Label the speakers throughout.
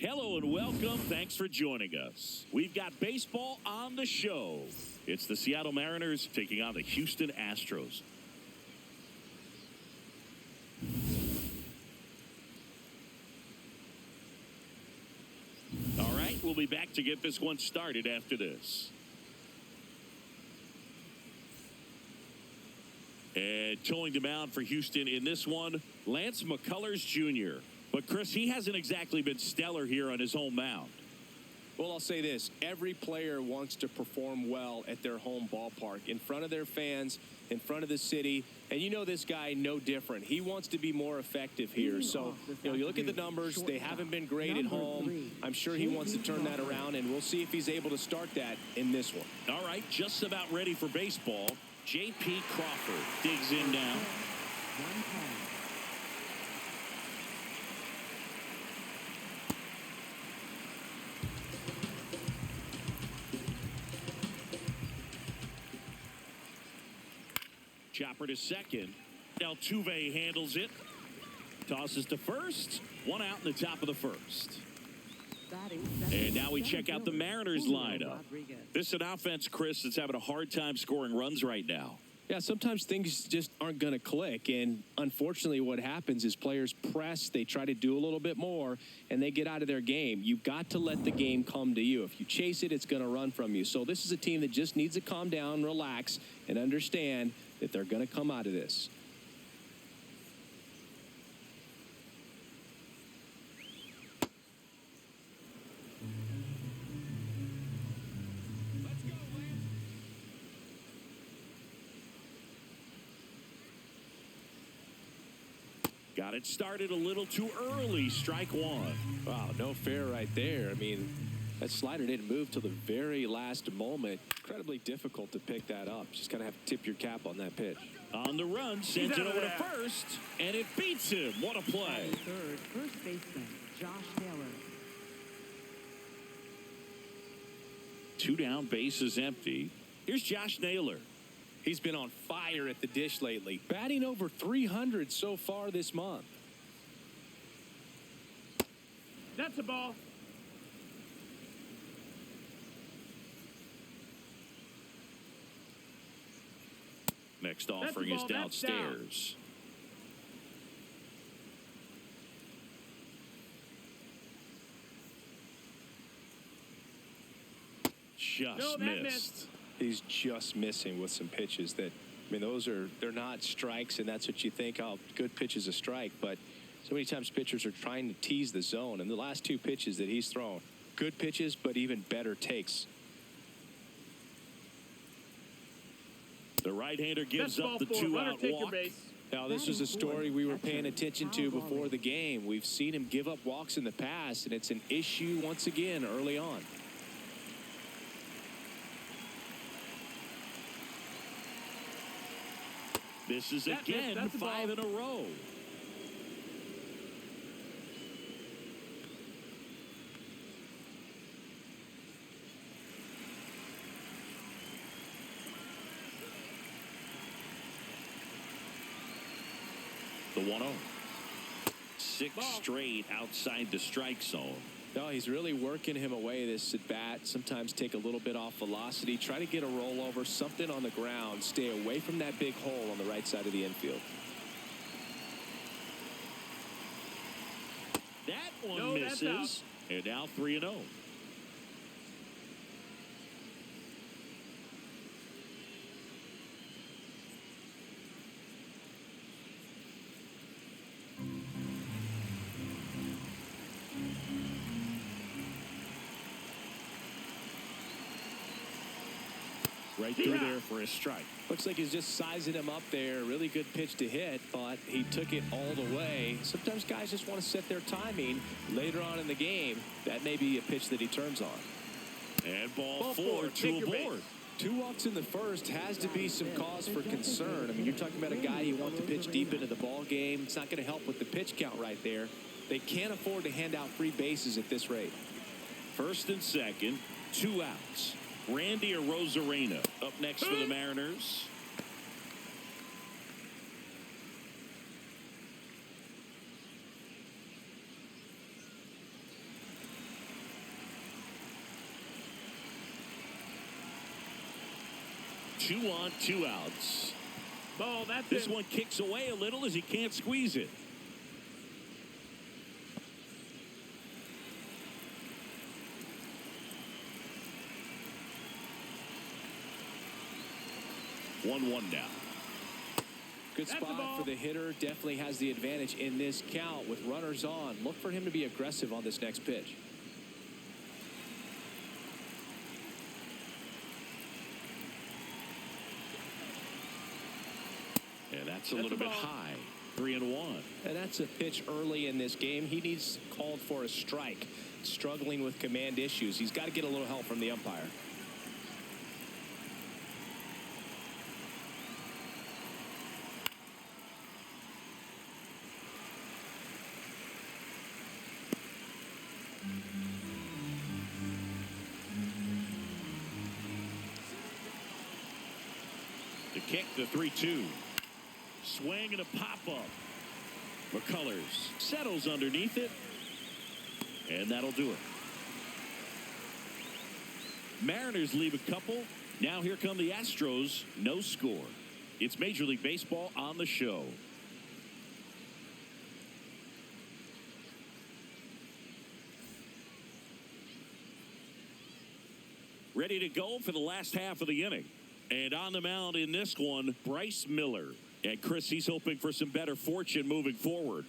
Speaker 1: Hello and welcome. Thanks for joining us. We've got baseball on the show. It's the Seattle Mariners taking on the Houston Astros. All right, we'll be back to get this one started after this. And towing the mound for Houston in this one, Lance McCullers Jr. But, Chris, he hasn't exactly been stellar here on his home mound.
Speaker 2: Well, I'll say this. Every player wants to perform well at their home ballpark, in front of their fans, in front of the city. And you know this guy no different. He wants to be more effective here. So, you look at the numbers. They haven't been great at home. I'm sure he wants to turn that around, and we'll see if he's able to start that in this one.
Speaker 1: All right, just about ready for baseball. J.P. Crawford digs in now. Chopper to second. Altuve handles it. Tosses to first. One out in the top of the first. And now we check out the Mariners lineup. This is an offense, Chris, that's having a hard time scoring runs right now.
Speaker 2: Yeah, sometimes things just aren't going to click. And unfortunately, what happens is players press, they try to do a little bit more, and they get out of their game. You've got to let the game come to you. If you chase it, it's going to run from you. So this is a team that just needs to calm down, relax, and understand that they're going to come out of this.
Speaker 1: Got it started a little too early. Strike one.
Speaker 2: Wow, no fair right there. I mean, that slider didn't move till the very last moment. Incredibly difficult to pick that up. Just kind of have to tip your cap on that pitch.
Speaker 1: On the run, sends it over to first, and it beats him. What a play.
Speaker 3: Third, first baseman, Josh Taylor.
Speaker 1: 2 down, bases empty. Here's Josh Naylor.
Speaker 2: He's been on fire at the dish lately. Batting over 300 so far this month.
Speaker 4: That's a ball.
Speaker 1: Next offering is downstairs. Just missed.
Speaker 2: He's just missing with some pitches that, I mean, they're not strikes, and that's what you think, oh, good pitch is a strike. But so many times pitchers are trying to tease the zone, and the last 2 pitches that he's thrown, good pitches, but even better takes.
Speaker 1: The right-hander gives up the 2-out walk.
Speaker 2: Now, this is a story we were paying attention to before the game. We've seen him give up walks in the past, and it's an issue once again early on.
Speaker 1: This is again 5 in a row. The 1-0. 6 straight outside the strike zone.
Speaker 2: No, he's really working him away this at bat. Sometimes take a little bit off velocity. Try to get a rollover, something on the ground. Stay away from that big hole on the right side of the infield.
Speaker 1: That one misses. And now 3-0. Right through there for a strike.
Speaker 2: Looks like he's just sizing him up there. Really good pitch to hit, but he took it all the way. Sometimes guys just want to set their timing later on in the game. That may be a pitch that he turns on.
Speaker 1: And ball 4, 2 aboard.
Speaker 2: 2 walks in the first has to be some cause for concern. I mean, you're talking about a guy you want to pitch deep into the ball game. It's not going to help with the pitch count right there. They can't afford to hand out free bases at this rate.
Speaker 1: First and second, 2 outs. Randy Arozarena up next for the Mariners. 2 on, 2 outs.
Speaker 4: Ball, that's
Speaker 1: This
Speaker 4: it.
Speaker 1: one kicks away a little as he can't squeeze it. One now.
Speaker 2: Good spot for the hitter. Definitely has the advantage in this count with runners on. Look for him to be aggressive on this next pitch.
Speaker 1: And that's a little bit high. 3-1.
Speaker 2: And that's a pitch early in this game. He needs called for a strike. Struggling with command issues. He's got to get a little help from the umpire.
Speaker 1: The kick, the 3-2. Swing and a pop-up. McCullers settles underneath it. And that'll do it. Mariners leave a couple. Now here come the Astros. No score. It's Major League Baseball on the show. Ready to go for the last half of the inning. And on the mound in this one, Bryce Miller. And Chris, he's hoping for some better fortune moving forward.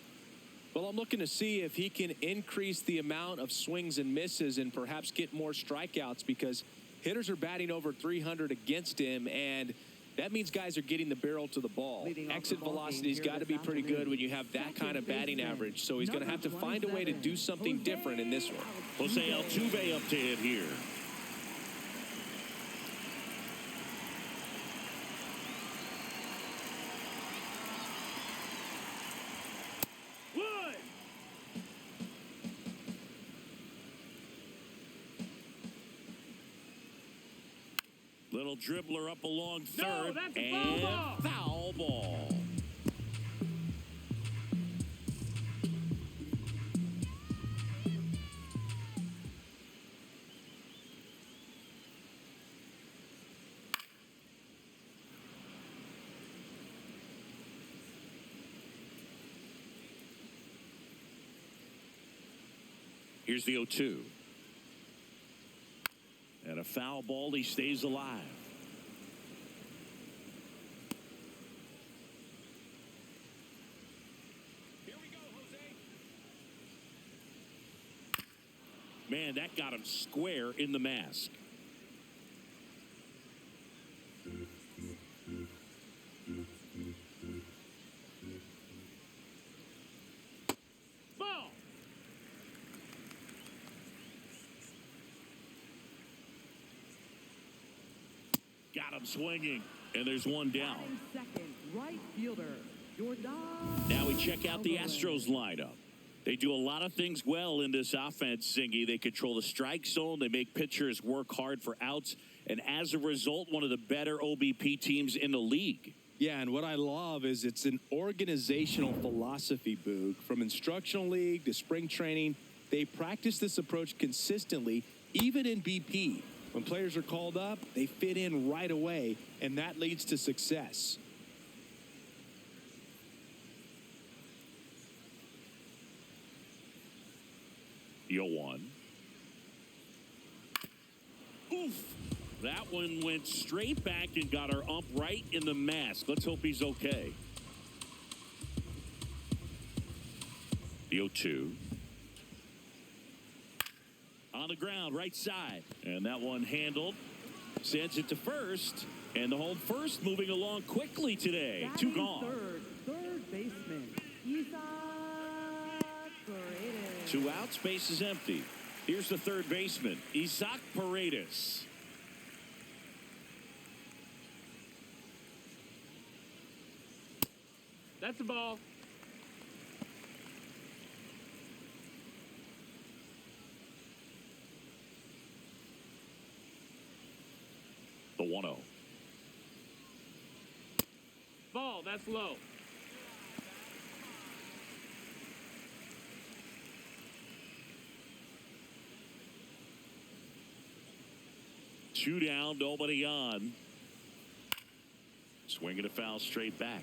Speaker 2: Well, I'm looking to see if he can increase the amount of swings and misses and perhaps get more strikeouts, because hitters are batting over 300 against him, and that means guys are getting the barrel to the ball. Exit velocity's got to be pretty good when you have that kind of batting average, so he's going to have to find a way to do something different in this one.
Speaker 1: Jose Altuve up to hit here. Little dribbler up along third.
Speaker 4: No, that's a
Speaker 1: and
Speaker 4: foul ball.
Speaker 1: Foul ball. Here's the 0-2. And a foul ball. He stays alive.
Speaker 2: Here we go, Jose.
Speaker 1: Man, that got him square in the mask.
Speaker 4: Ball.
Speaker 1: Got him swinging. And there's one down.
Speaker 3: Second, right fielder, Jordan.
Speaker 1: Now we check out the Astros lineup. They do a lot of things well in this offense, Singy. They control the strike zone. They make pitchers work hard for outs. And as a result, one of the better OBP teams in the league.
Speaker 2: Yeah, and what I love is it's an organizational philosophy, Boog. From instructional league to spring training, they practice this approach consistently, even in BP. When players are called up, they fit in right away, and that leads to success.
Speaker 1: Yo one. Oof. That one went straight back and got our ump right in the mask. Let's hope he's okay. The 0-2. On the ground, right side. And that one handled. Sends it to first. And the home first moving along quickly today.
Speaker 3: Batting
Speaker 1: 2 gone.
Speaker 3: Third baseman, Isaac Paredes.
Speaker 1: 2 outs, base is empty. Here's the third baseman, Isaac Paredes.
Speaker 4: That's a ball.
Speaker 1: The 1-0.
Speaker 4: Ball, that's low.
Speaker 1: Two down, nobody on. Swinging a foul straight back.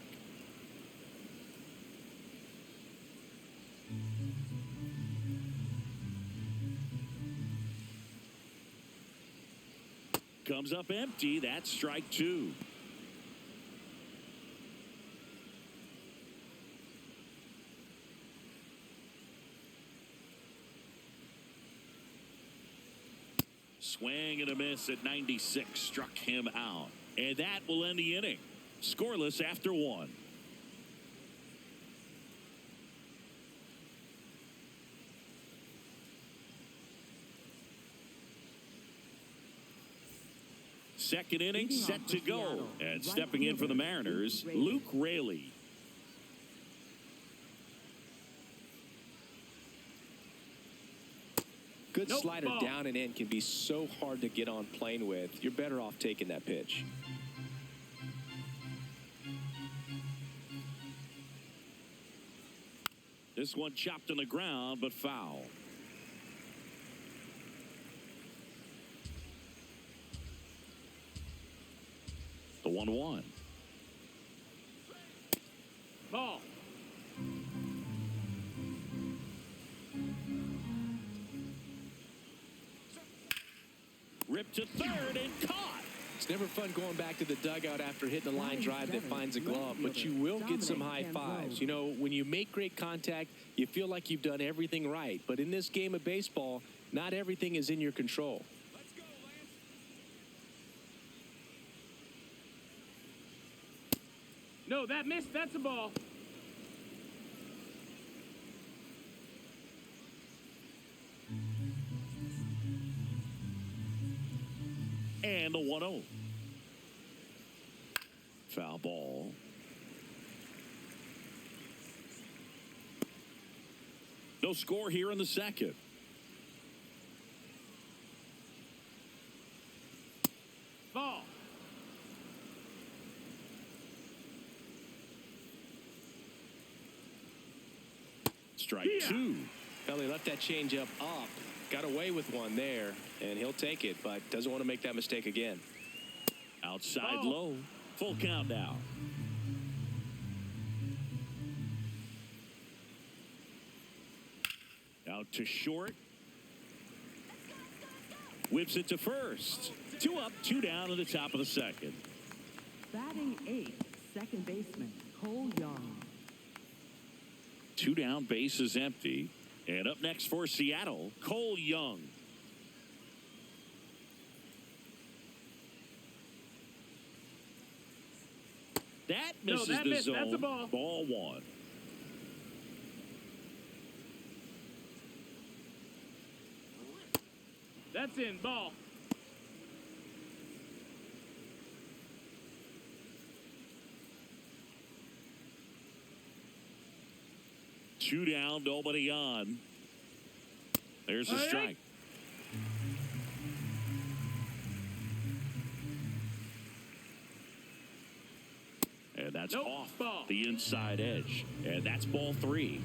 Speaker 1: Comes up empty. That's strike two. Swing and a miss at 96. Struck him out. And that will end the inning. Scoreless after one. Second inning set to go. And stepping in for the Mariners, Luke Raley.
Speaker 2: Good slider down and in can be so hard to get on plane with. You're better off taking that pitch.
Speaker 1: This one chopped on the ground, but foul. The 1-1.
Speaker 4: Ball.
Speaker 1: Ripped to third and caught.
Speaker 2: It's never fun going back to the dugout after hitting a line drive that finds a glove, but you will get some high fives. You know, when you make great contact, you feel like you've done everything right. But in this game of baseball, not everything is in your control.
Speaker 4: Let's go, Lance. No, that missed. That's a ball.
Speaker 1: And the 1-0. Foul ball. No score here in the second.
Speaker 4: Ball.
Speaker 1: Strike two.
Speaker 2: Well, he left that changeup up. Got away with one there, and he'll take it, but doesn't want to make that mistake again.
Speaker 1: Outside low. Full count now. Out to short. Whips it to first. 2 up, 2 down at the top of the second.
Speaker 3: Batting eighth, second baseman, Cole Young.
Speaker 1: 2 down, bases empty. And up next for Seattle, Cole Young. That misses
Speaker 4: that
Speaker 1: the
Speaker 4: missed.
Speaker 1: zone.
Speaker 4: That's a ball.
Speaker 1: Ball one.
Speaker 4: That's in. Ball.
Speaker 1: Two down, nobody on. There's a strike. And that's off the inside edge. And that's ball 3.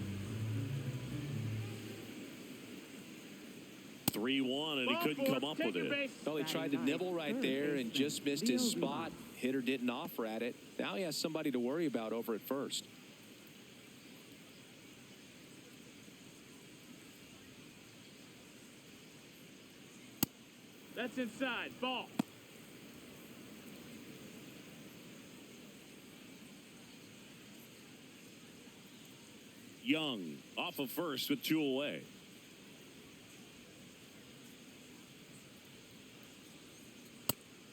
Speaker 1: 3-1, and he couldn't come up with it.
Speaker 2: Well, he tried to nibble right there and just missed his spot. Hitter didn't offer at it. Now he has somebody to worry about over at first.
Speaker 4: That's inside. Ball.
Speaker 1: Young off of first with 2 away.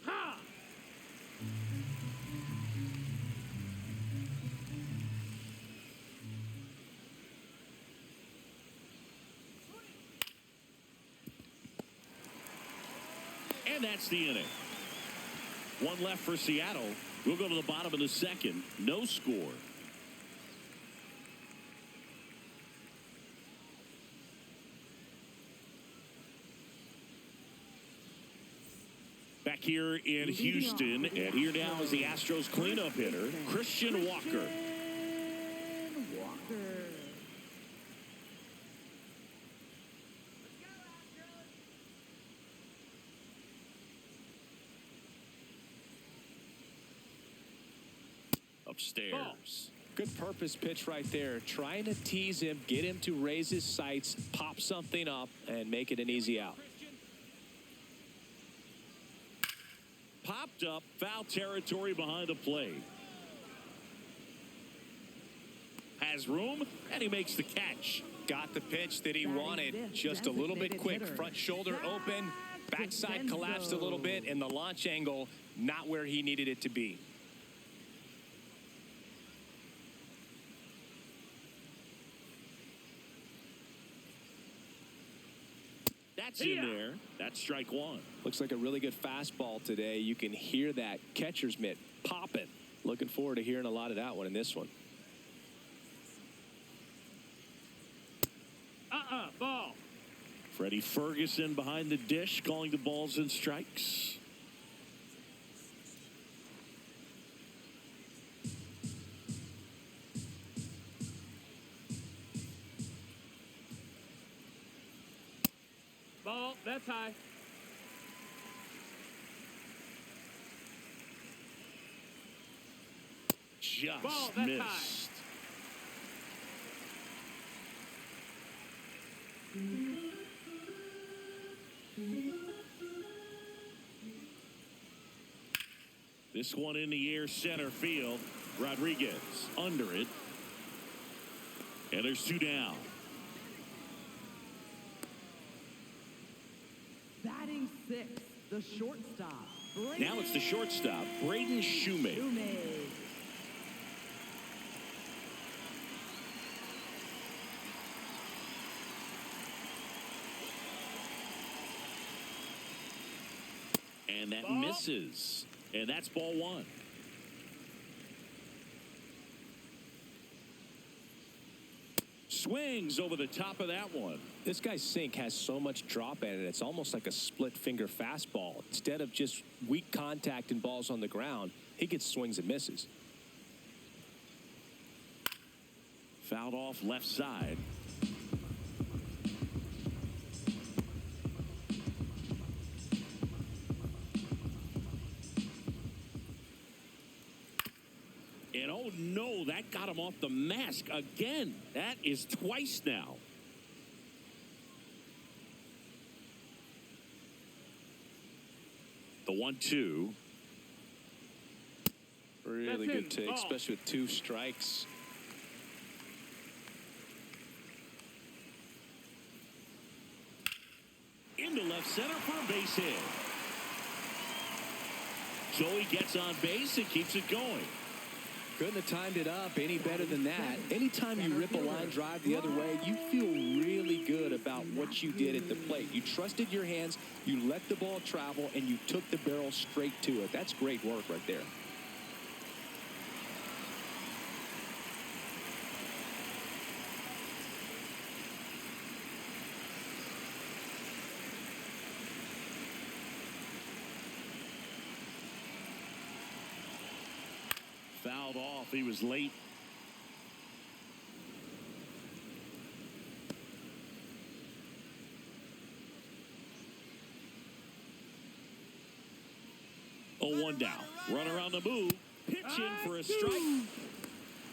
Speaker 4: Ha!
Speaker 1: And that's the inning. 1 left for Seattle. We'll go to the bottom of the second. No score. Back here in Houston, and here now is the Astros cleanup hitter, Christian Walker. upstairs.
Speaker 2: Good purpose pitch right there. Trying to tease him, get him to raise his sights, pop something up, and make it an easy out.
Speaker 1: Popped up, foul territory behind the plate. Has room, and he makes the catch.
Speaker 2: Got the pitch that he wanted. Just a little bit quick. Front shoulder open. Backside collapsed a little bit, and the launch angle not where he needed it to be.
Speaker 1: That's in there. That's strike one.
Speaker 2: Looks like a really good fastball today. You can hear that catcher's mitt popping. Looking forward to hearing a lot of that one in this one.
Speaker 4: Ball.
Speaker 1: Freddie Ferguson behind the dish, calling the balls and strikes.
Speaker 4: Ball. That's high.
Speaker 1: Just
Speaker 4: Ball, that's
Speaker 1: missed.
Speaker 4: high.
Speaker 1: This one in the air, center field. Rodriguez under it. And there's two down.
Speaker 3: Batting sixth, the shortstop.
Speaker 1: Now it's the shortstop, Braden Shoemake. And that misses. And that's ball one. Swings over the top of that one.
Speaker 2: This guy's sink has so much drop in it. It's almost like a split finger fastball. Instead of just weak contact and balls on the ground, he gets swings and misses.
Speaker 1: Fouled off left side. And oh no, that got him off the mask again. That is twice now. The 1-2.
Speaker 2: Really good take, especially with two strikes.
Speaker 1: Into left center for a base hit. Joey gets on base and keeps it going.
Speaker 2: Couldn't have timed it up any better than that. Anytime you rip a line drive the other way, you feel really good about what you did at the plate. You trusted your hands, you let the ball travel, and you took the barrel straight to it. That's great work right there.
Speaker 1: Fouled off. He was late. Oh, one down. Runner on the move. Pitching for a strike.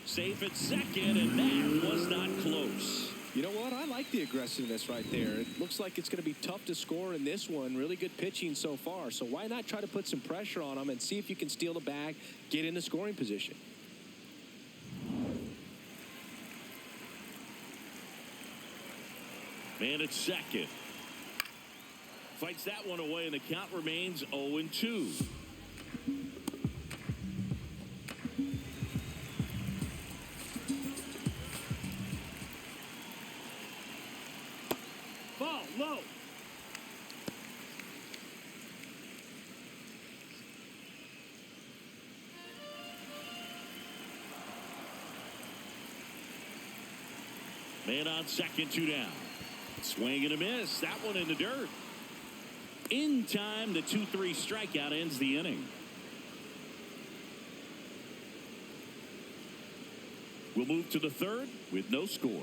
Speaker 1: Safe at second, and that was not close.
Speaker 2: You know what? I like the aggressiveness right there. It looks like it's going to be tough to score in this one. Really good pitching so far. So why not try to put some pressure on them and see if you can steal the bag, get in the scoring position.
Speaker 1: Man at second. Fights that one away, and the count remains 0-2.
Speaker 4: Ball low.
Speaker 1: Man on second, two down. Swing and a miss. That one in the dirt. In time, the 2-3 strikeout ends the inning. We'll move to the third with no score.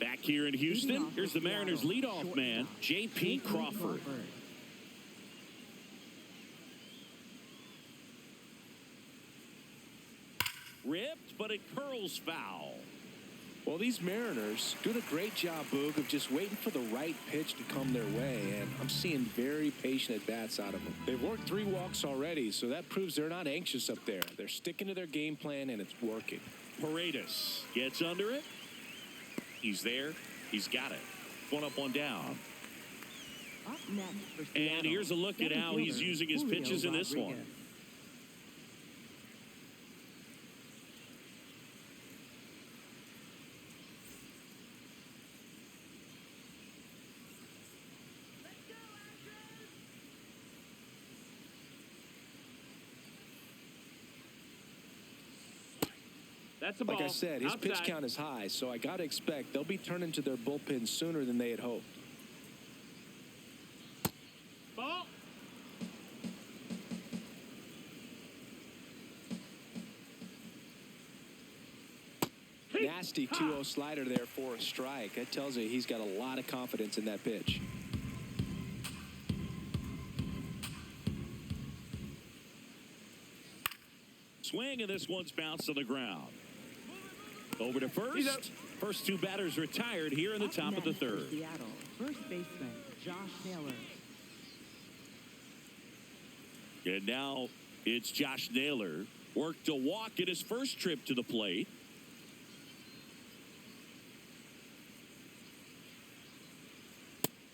Speaker 1: Back here in Houston, here's the Mariners leadoff man, J.P. Crawford. Ripped, but it curls foul.
Speaker 2: Well, these Mariners doing a great job, Boog, of just waiting for the right pitch to come their way, and I'm seeing very patient at-bats out of them. They've worked 3 walks already, so that proves they're not anxious up there. They're sticking to their game plan, and it's working.
Speaker 1: Paredes gets under it. He's there. He's got it. 1 up, 1 down.
Speaker 3: Up next for Seattle,
Speaker 1: and here's a look at how he's using his pitches in this one.
Speaker 4: That's a ball.
Speaker 2: Like I said, his
Speaker 4: Outside.
Speaker 2: pitch count is high, so I got to expect they'll be turning to their bullpen sooner than they had hoped.
Speaker 4: Ball.
Speaker 2: Nasty 2-0 slider there for a strike. That tells you he's got a lot of confidence in that pitch.
Speaker 1: Swing, and this one's bounced on the ground. Over to first. First 2 batters retired here in the top of the 3rd.
Speaker 3: Seattle, first baseman Josh Naylor.
Speaker 1: And now it's Josh Naylor. Worked a walk in his first trip to the plate.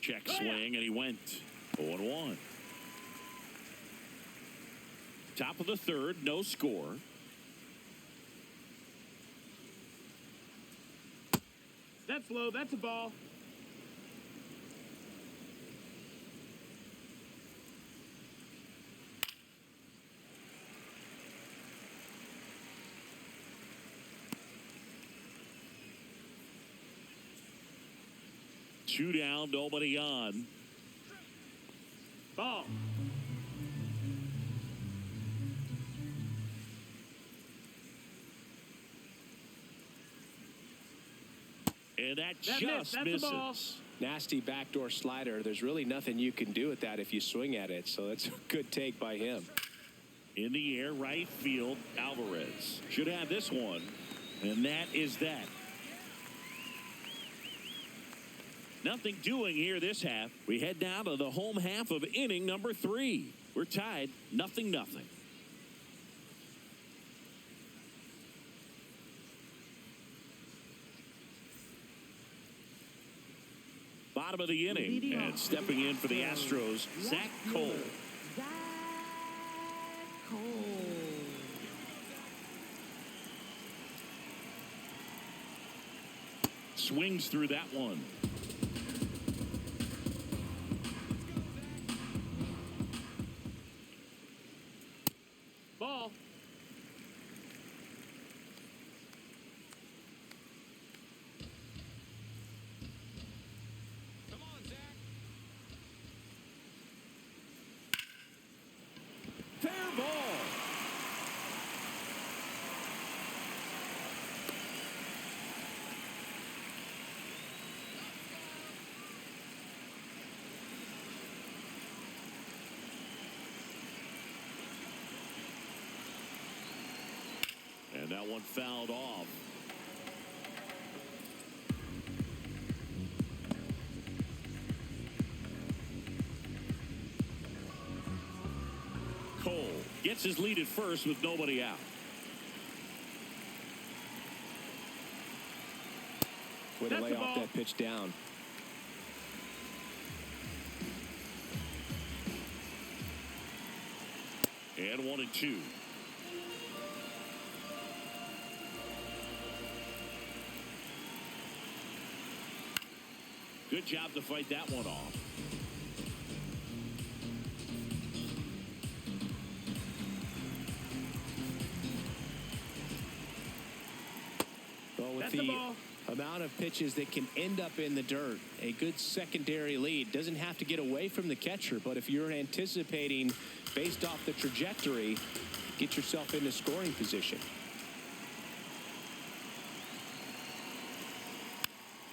Speaker 1: Check swing, and he went 0-1. Top of the 3rd, no score.
Speaker 4: That's low. That's a ball.
Speaker 1: Two down, nobody on.
Speaker 4: Ball.
Speaker 1: And that
Speaker 4: That's
Speaker 1: just
Speaker 4: a ball.
Speaker 1: misses.
Speaker 2: Nasty backdoor slider. There's really nothing you can do with that if you swing at it, so that's a good take by him.
Speaker 1: In the air, right field, Alvarez should have this one, and that is that. Nothing doing here this half. We head down to the home half of inning number 3. We're tied 0-0. Bottom of the inning, and stepping in for the Astros, Zach Cole.
Speaker 3: Zach Cole.
Speaker 1: Swings through that one.
Speaker 4: Ball.
Speaker 2: Come on, Zach.
Speaker 1: Fair ball. And that one fouled off. Cole gets his lead at first with nobody out.
Speaker 2: Way to
Speaker 4: That's
Speaker 2: lay
Speaker 4: the
Speaker 2: off
Speaker 4: ball.
Speaker 2: that pitch down.
Speaker 1: And 1-2. Good job to fight that one off.
Speaker 2: Well, with
Speaker 4: That's the ball.
Speaker 2: amount of pitches that can end up in the dirt, a good secondary lead doesn't have to get away from the catcher, but if you're anticipating based off the trajectory, get yourself into scoring position.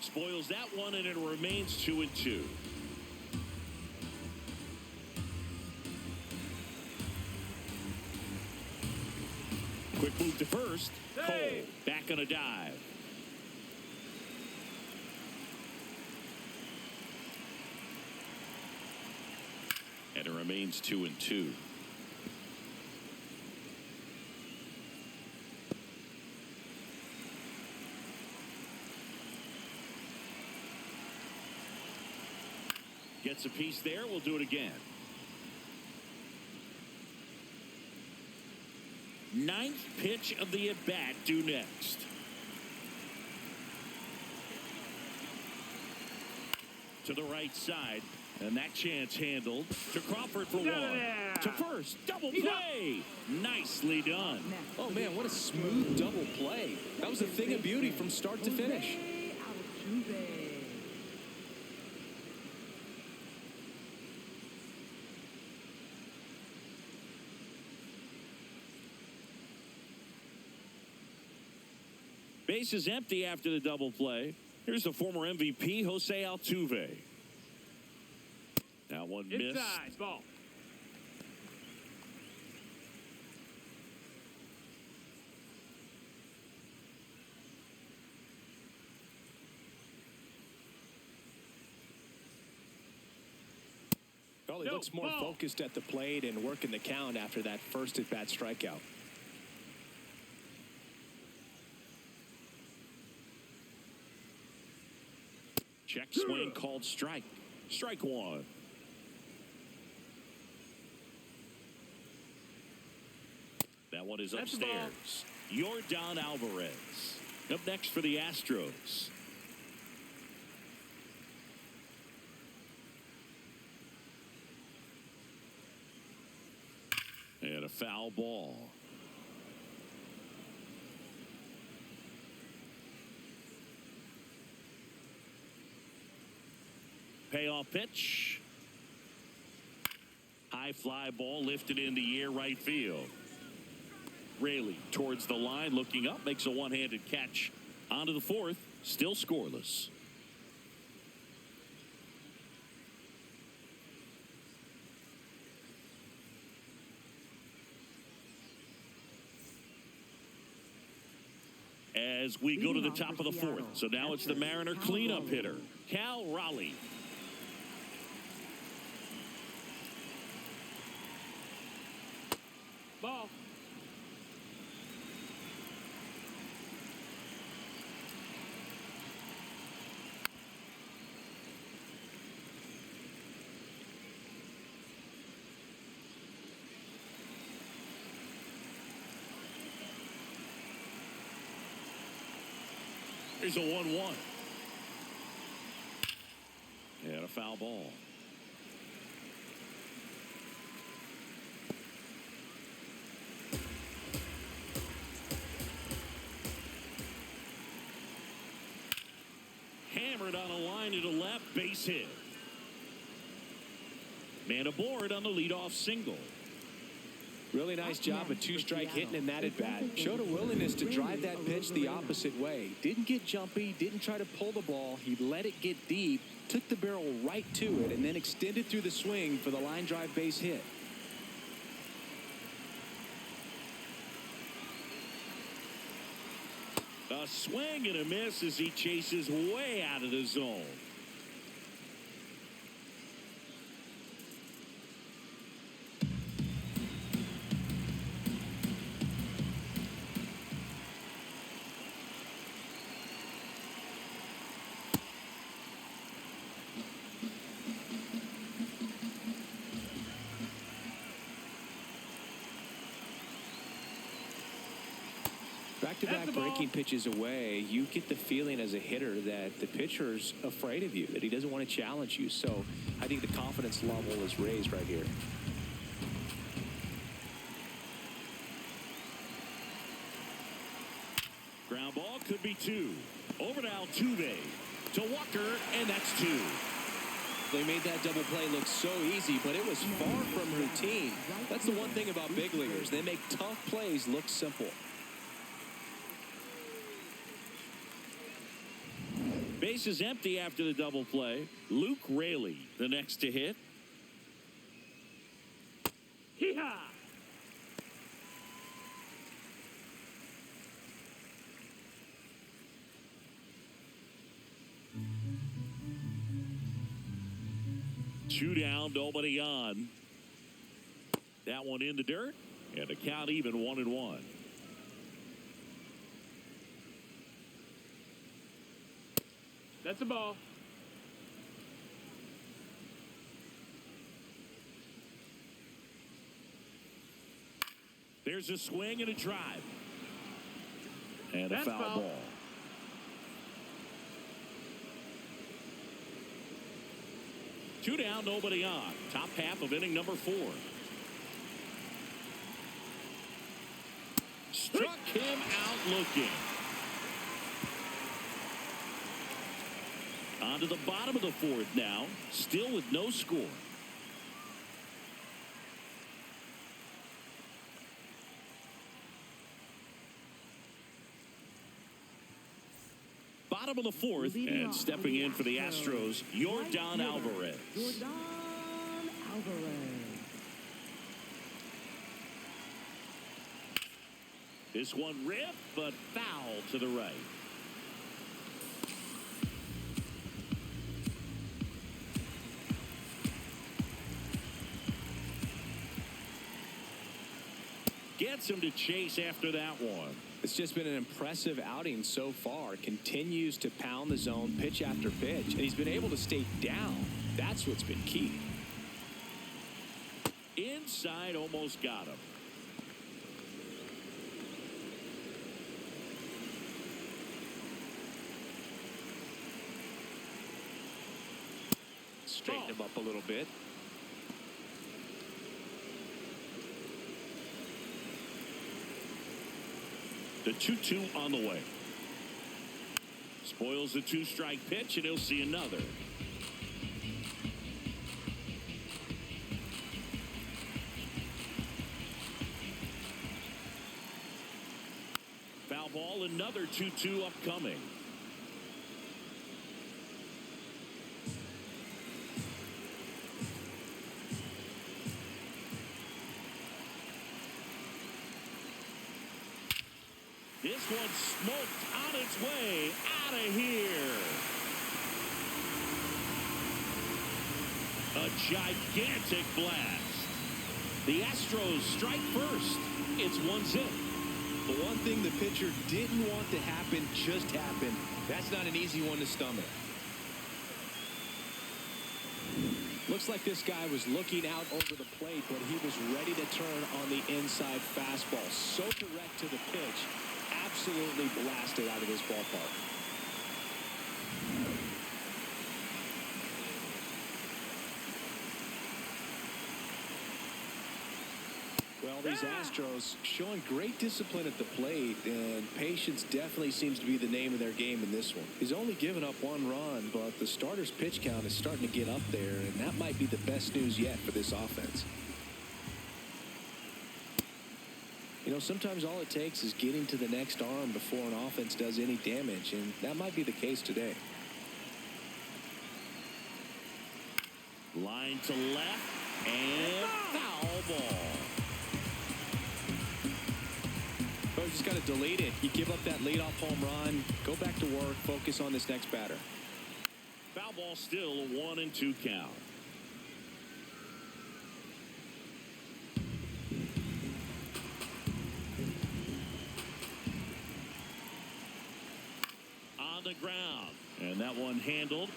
Speaker 1: Spoils that one, and it remains 2-2. Quick move to first. Cole back on a dive. And it remains 2-2. Gets a piece there. We'll do it again. Ninth pitch of the at-bat due next. To the right side. And that chance handled to Crawford for one. To first. Double play. Nicely done.
Speaker 2: Oh, man, what a smooth double play. That was a thing of beauty from start to finish.
Speaker 1: Base is empty after the double play. Here's the former MVP, Jose Altuve. That one missed.
Speaker 4: Inside, ball.
Speaker 2: Well, he looks more focused at the plate and working the count after that first at-bat strikeout.
Speaker 1: Check swing called strike. Strike one. That one is upstairs. Yordan Alvarez. Up next for the Astros. And a foul ball. Payoff pitch. High fly ball lifted in the air right field. Raley towards the line, looking up, makes a one-handed catch onto the fourth, still scoreless. As we go to the top of the fourth, so now it's the Mariner cleanup hitter, Cal Raleigh.
Speaker 4: Ball.
Speaker 1: Here's a 1-1. And a foul ball. Hammered on a line to the left, base hit. Man aboard on the leadoff single.
Speaker 2: Really nice job of two-strike hitting in that at-bat. Showed a willingness to drive that pitch the opposite way. Didn't get jumpy, didn't try to pull the ball. He let it get deep, took the barrel right to it, and then extended through the swing for the line drive base hit.
Speaker 1: A swing and a miss as he chases way out of the zone.
Speaker 2: Back-to-back breaking pitches away, you get the feeling as a hitter that the pitcher's afraid of you, that he doesn't want to challenge you. So I think the confidence level is raised right here.
Speaker 1: Ground ball could be two. Over to Altuve. To Walker, and that's two.
Speaker 2: They made that double play look so easy, but it was far from routine. That's the one thing about big leaguers. They make tough plays look simple.
Speaker 1: Base is empty after the double play. Luke Raley, the next to hit.
Speaker 4: Hee-haw!
Speaker 1: Two down, nobody on. That one in the dirt, and the count even 1-1.
Speaker 4: That's a ball.
Speaker 1: There's a swing and a drive. And
Speaker 4: That's
Speaker 1: a foul
Speaker 4: foul.
Speaker 1: ball. Two down, nobody on. Top half of inning number 4. Struck him out looking. On to the bottom of the 4th now. Still with no score. Bottom of the 4th, and stepping in for the Astros, Yordan Alvarez.
Speaker 3: Yordan Alvarez.
Speaker 1: This one ripped, but foul to the right. Gets him to chase after that one.
Speaker 2: It's just been an impressive outing so far. Continues to pound the zone pitch after pitch, and he's been able to stay down. That's what's been key.
Speaker 1: Inside, almost got him.
Speaker 2: Straighten him up a little bit.
Speaker 1: The 2-2 on the way. Spoils the 2-strike pitch, and he'll see another. Foul ball, another 2-2 upcoming. This one smoked on its way out of here. A gigantic blast. The Astros strike first. It's 1-0.
Speaker 2: The one thing the pitcher didn't want to happen just happened. That's not an easy one to stomach. Looks like this guy was looking out over the plate, but he was ready to turn on the inside fastball. So direct to the pitch. Absolutely blasted out of this ballpark. Well, these Astros showing great discipline at the plate, and patience definitely seems to be the name of their game in this one. He's only given up 1 run, but the starter's pitch count is starting to get up there, and that might be the best news yet for this offense. You know, sometimes all it takes is getting to the next arm before an offense does any damage, and that might be the case today.
Speaker 1: Line to left, and foul ball.
Speaker 2: Oh, you just got to delete it. You give up that leadoff home run, go back to work, focus on this next batter.
Speaker 1: Foul ball, still a 1-2 count. On the ground, and that one handled.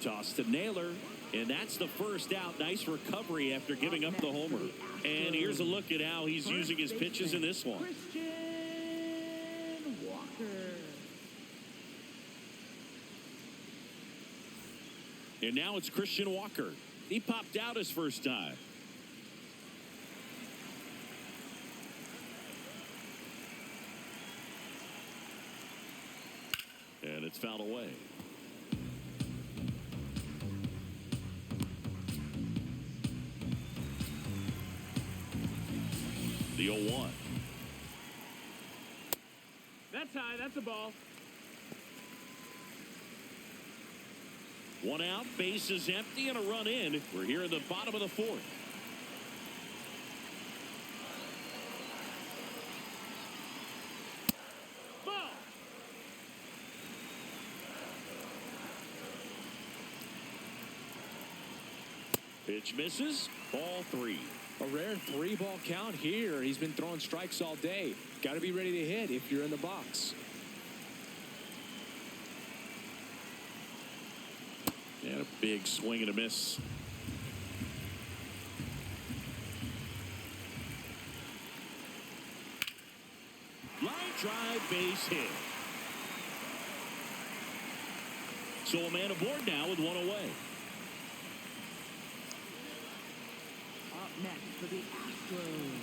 Speaker 1: Toss to Naylor, and that's the first out. Nice recovery after giving up the homer. And here's a look at how he's using his pitches in this one.
Speaker 3: Christian Walker.
Speaker 1: And now it's Christian Walker. He popped out his first time. And it's fouled away. The 0-1.
Speaker 4: That's high. That's a ball.
Speaker 1: One out, base is empty, and a run in. We're here in the bottom of the fourth.
Speaker 4: Ball.
Speaker 1: Pitch misses. Ball 3.
Speaker 2: A rare 3-ball count here. He's been throwing strikes all day. Got to be ready to hit if you're in the box.
Speaker 1: And a big swing and a miss. Line drive, base hit. So a man aboard now with one away.
Speaker 3: Up next for the Astros,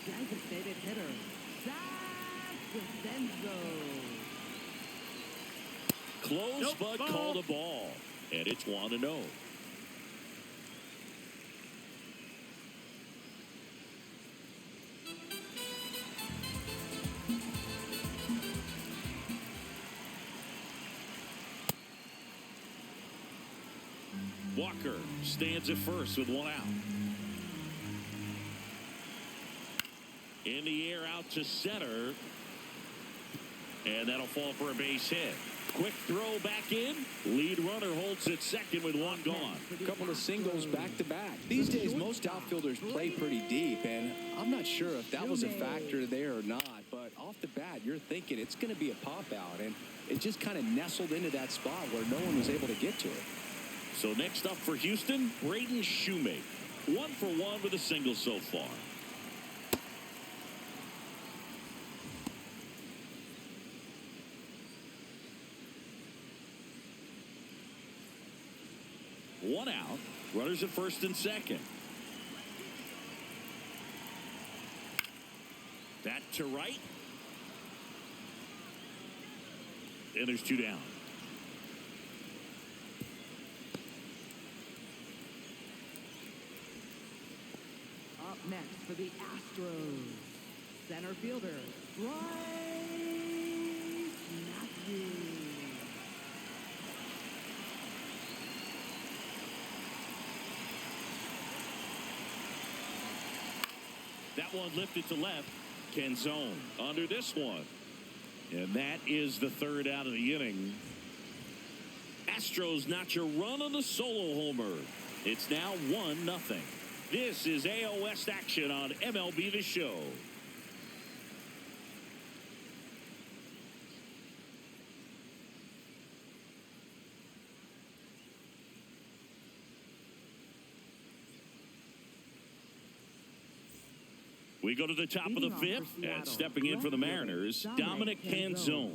Speaker 3: designated hitter, Zach Vincenzo.
Speaker 1: Close,
Speaker 4: Nope,
Speaker 1: but
Speaker 4: ball.
Speaker 1: called a ball. And it's 1-0. Walker stands at first with one out. In the air out to center. And that'll fall for a base hit. Quick throw back in. Lead runner holds at second with one gone.
Speaker 2: A couple of singles back-to-back. These days, most outfielders play pretty deep, and I'm not sure if that was a factor there or not. But off the bat, you're thinking it's going to be a pop-out, and it just kind of nestled into that spot where no one was able to get to it.
Speaker 1: So next up for Houston, Braden Shoemake. 1 for 1 with a single so far. One out. Runners at first and second. That to right. And there's 2 down.
Speaker 3: Up next for the Astros, center fielder, Bryce Matthews.
Speaker 1: That one lifted to left. Canzone under this one. And that is the 3rd out of the inning. Astros notch a run on the solo homer. It's now 1-0. This is AL West action on MLB The Show. We go to the top of the 5th, and stepping in for the Mariners, Dominic Canzone.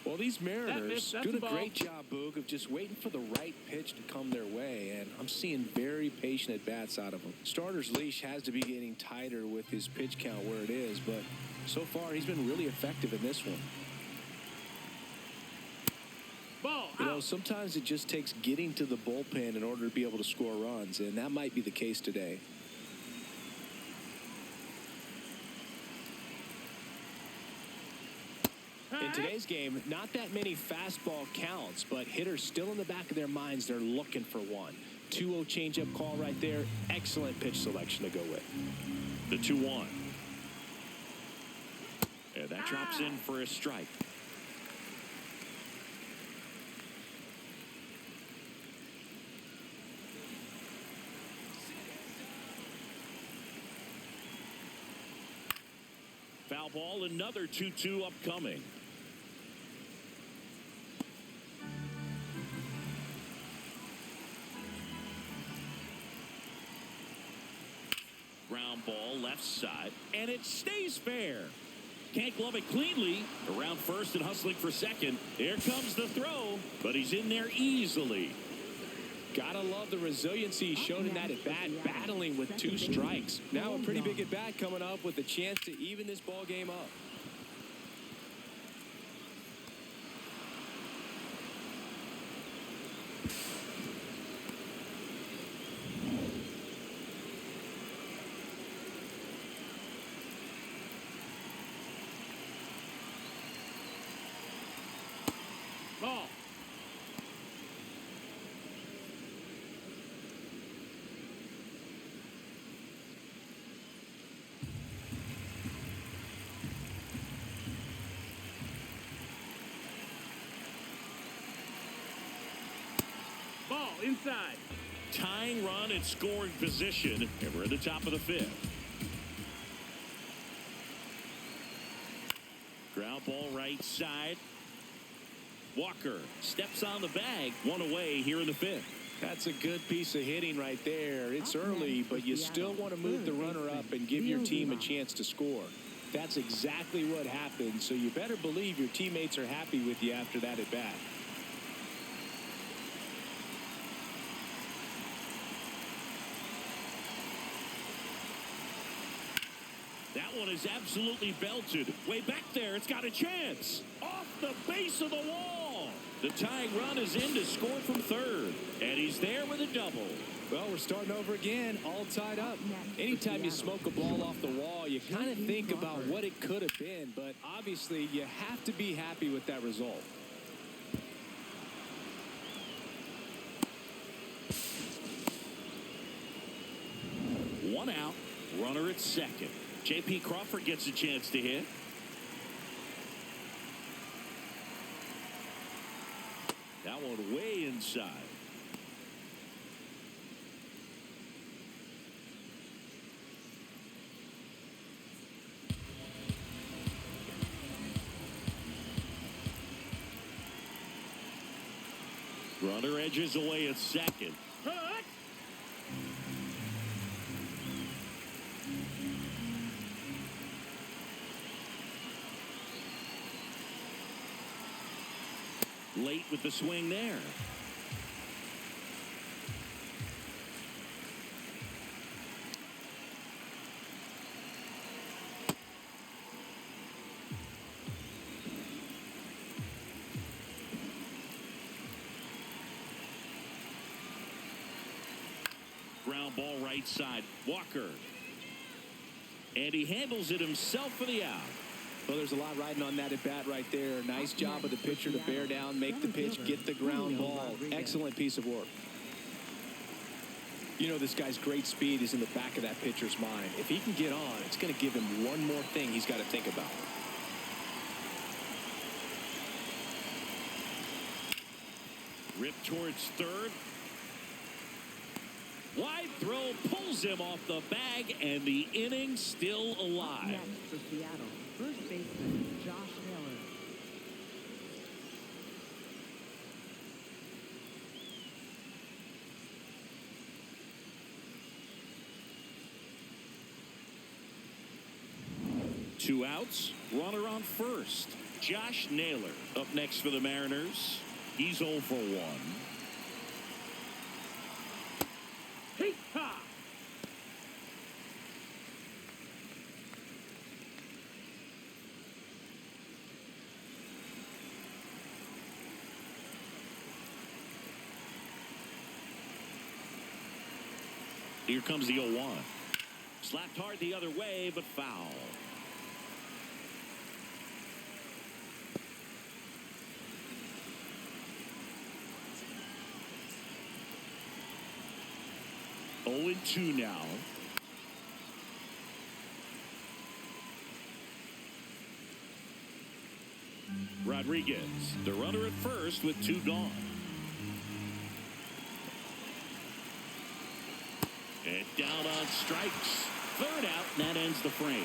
Speaker 2: Well, these Mariners
Speaker 4: That's
Speaker 2: doing a
Speaker 4: ball.
Speaker 2: great job, Boog, of just waiting for the right pitch to come their way, and I'm seeing very patient at-bats out of them. Starter's leash has to be getting tighter with his pitch count where it is, but so far he's been really effective in this one.
Speaker 4: Ball.
Speaker 2: You know,
Speaker 4: Out.
Speaker 2: sometimes it just takes getting to the bullpen in order to be able to score runs, and that might be the case today. In today's game, not that many fastball counts, but hitters still in the back of their minds, they're looking for one. 2-0 changeup call right there. Excellent pitch selection to go with.
Speaker 1: The 2-1. And that drops in for a strike. Foul ball, another 2-2 upcoming. Ground ball left side, and it stays fair. Can't glove it cleanly. Around first and hustling for second. Here comes the throw, but he's in there easily.
Speaker 2: Gotta love the resiliency he showed in that at-bat, battling with 2 strikes. Now a pretty big at-bat coming up with a chance to even this ball game up.
Speaker 4: inside.
Speaker 1: Tying run at scoring position, and we're at the top of the 5th. Ground ball right side. Walker steps on the bag. One away here in the 5th.
Speaker 2: That's a good piece of hitting right there. It's early, but you still want to move the runner up and give your team a chance to score. That's exactly what happened, so you better believe your teammates are happy with you after that at bat.
Speaker 1: That one is absolutely belted. Way back there, it's got a chance. Off the base of the wall. The tying run is in to score from third. And he's there with a double.
Speaker 2: Well, we're starting over again, all tied up. Anytime you smoke a ball off the wall, you kind of think about what it could have been. But obviously, you have to be happy with that result.
Speaker 1: One out. Runner at second. J.P. Crawford gets a chance to hit. That one way inside. Runner edges away at second.
Speaker 4: Hut.
Speaker 1: Late with the swing there. Ground ball right side. Walker. And he handles it himself for the out.
Speaker 2: Well, there's a lot riding on that at bat right there. Nice job of the pitcher to bear down, make the pitch, get the ground ball. Excellent piece of work. You know, this guy's great speed is in the back of that pitcher's mind. If he can get on, it's going to give him one more thing he's got to think about.
Speaker 1: Rip towards third. Wide throw pulls him off the bag, and the inning still alive.
Speaker 3: Next for Seattle, first baseman Josh Taylor.
Speaker 1: Two outs, runner on first. Josh Naylor up next for the Mariners. He's 0 for 1.
Speaker 4: Hee-ha!
Speaker 1: Here comes the 0-1. Slapped hard the other way, but foul. Oh, 2 now. Rodriguez, the runner at first with 2 gone. And down on strikes. Third out, and that ends the frame.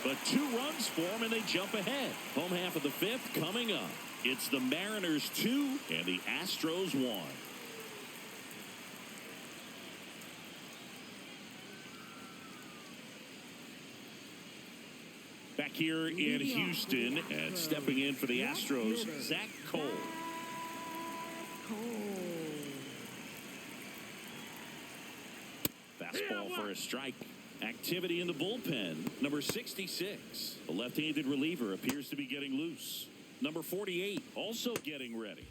Speaker 1: But 2 runs for them, and they jump ahead. Home half of the 5th coming up. It's the Mariners 2 and the Astros 1. Back here in Houston, and stepping in for the Astros, Zach Cole. Fastball for a strike. Activity in the bullpen. Number 66, the left-handed reliever, appears to be getting loose. Number 48, also getting ready.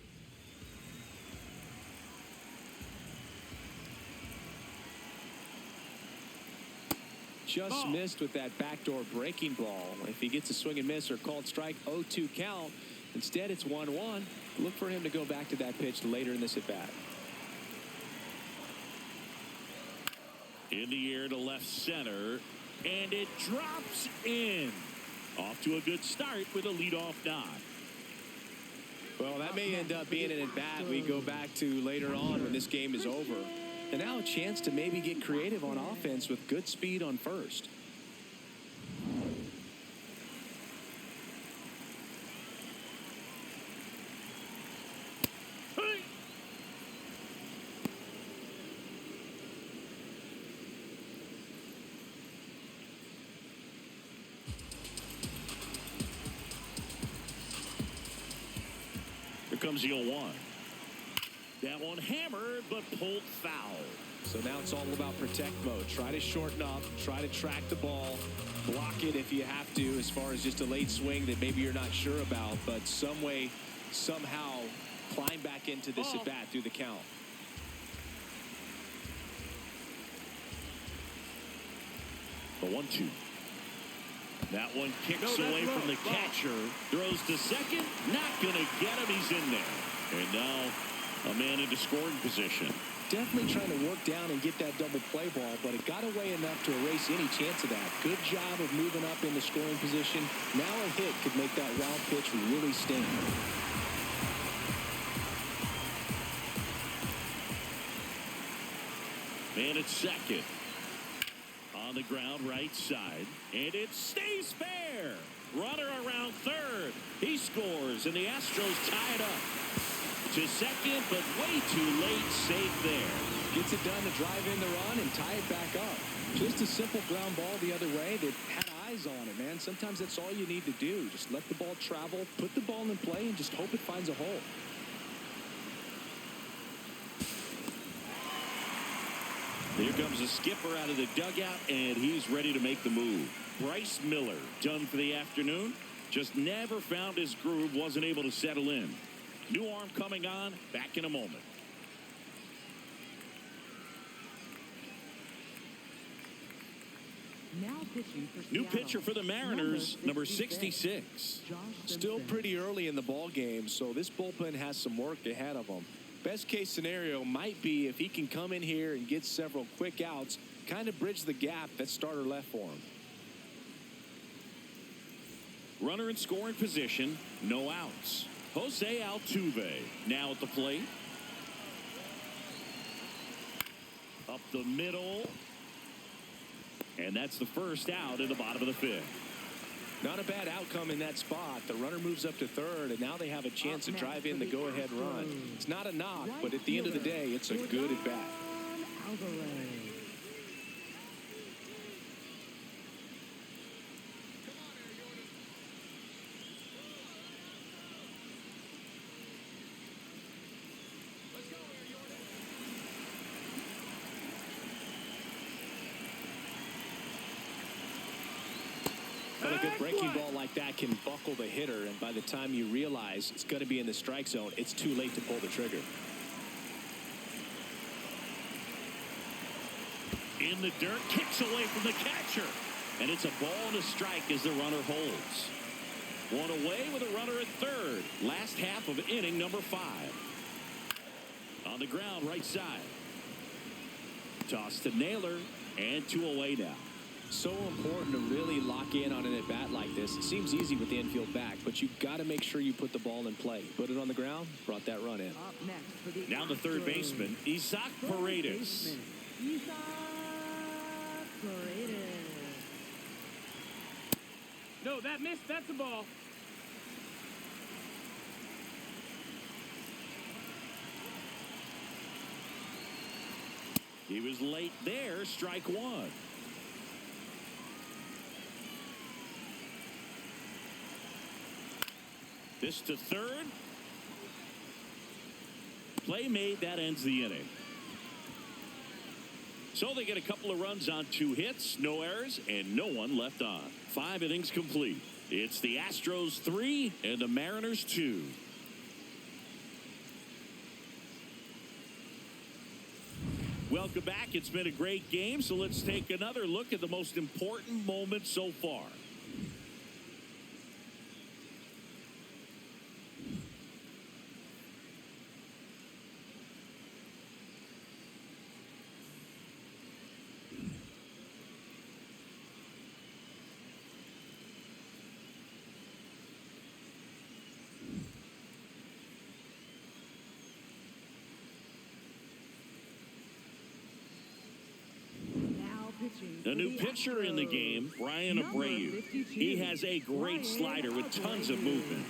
Speaker 2: Just missed with that backdoor breaking ball. If he gets a swing and miss or called strike, 0-2 count. Instead, it's 1-1. Look for him to go back to that pitch later in this at bat.
Speaker 1: In the air to left center, and it drops in. Off to a good start with a leadoff nod.
Speaker 2: Well, that may end up being an at-bat we go back to later on when this game is over. And now a chance to maybe get creative on offense with good speed on first.
Speaker 1: Here comes the 0-1. That one hammered, but pulled foul.
Speaker 2: So now it's all about protect mode. Try to shorten up, try to track the ball, block it if you have to, as far as just a late swing that maybe you're not sure about, but some way, somehow climb back into this at bat through the count.
Speaker 1: The 1-2. That one kicks away from the catcher. Throws to second. Not going to get him. He's in there. And now a man into scoring position.
Speaker 2: Definitely trying to work down and get that double play ball, but it got away enough to erase any chance of that. Good job of moving up in the scoring position. Now a hit could make that wild pitch really sting.
Speaker 1: Man at second. On the ground, right side. And it stays fair. Runner around third. He scores, and the Astros tie it up. To second, but way too late. Safe there.
Speaker 2: Gets it done to drive in the run and tie it back up. Just a simple ground ball the other way that had eyes on it, man. Sometimes that's all you need to do. Just let the ball travel, put the ball in play, and just hope it finds a hole.
Speaker 1: Here comes the skipper out of the dugout, and he's ready to make the move. Bryce Miller, done for the afternoon. Just never found his groove, wasn't able to settle in. New arm coming on, back in a moment.
Speaker 3: Now pitching for
Speaker 1: New
Speaker 3: Seattle,
Speaker 1: pitcher for the Mariners, number 66.
Speaker 2: Still pretty early in the ball game, so this bullpen has some work ahead of them. Best case scenario might be if he can come in here and get several quick outs, kind of bridge the gap that starter left for him.
Speaker 1: Runner in scoring position, no outs. Jose Altuve now at the plate. Up the middle. And that's the first out in the bottom of the fifth.
Speaker 2: Not a bad outcome in that spot. The runner moves up to third, and now they have a chance to drive in the go-ahead run. It's not a knock, but at the end of the day, it's a good at-bat. But a good breaking ball like that can buckle the hitter, and by the time you realize it's going to be in the strike zone, it's too late to pull the trigger.
Speaker 1: In the dirt, kicks away from the catcher. And it's a ball and a strike as the runner holds. One away with a runner at third. Last half of inning number 5. On the ground, right side. Toss to Naylor, and 2 away now.
Speaker 2: So important to really lock in on an at-bat like this. It seems easy with the infield back, but you've got to make sure you put the ball in play. Put it on the ground, brought that run in.
Speaker 3: Up next for the
Speaker 1: Now the third baseman, Isaac Paredes.
Speaker 4: No, that missed. That's a ball.
Speaker 1: He was late there, strike 1. This to third. Play made, that ends the inning. So they get a couple of runs on 2 hits, no errors, and no one left on. 5 innings complete. It's the Astros 3 and the Mariners 2. Welcome back. It's been a great game, so let's take another look at the most important moment so far. A new pitcher in the game, Ryan Abreu. He has a great slider with tons of movement.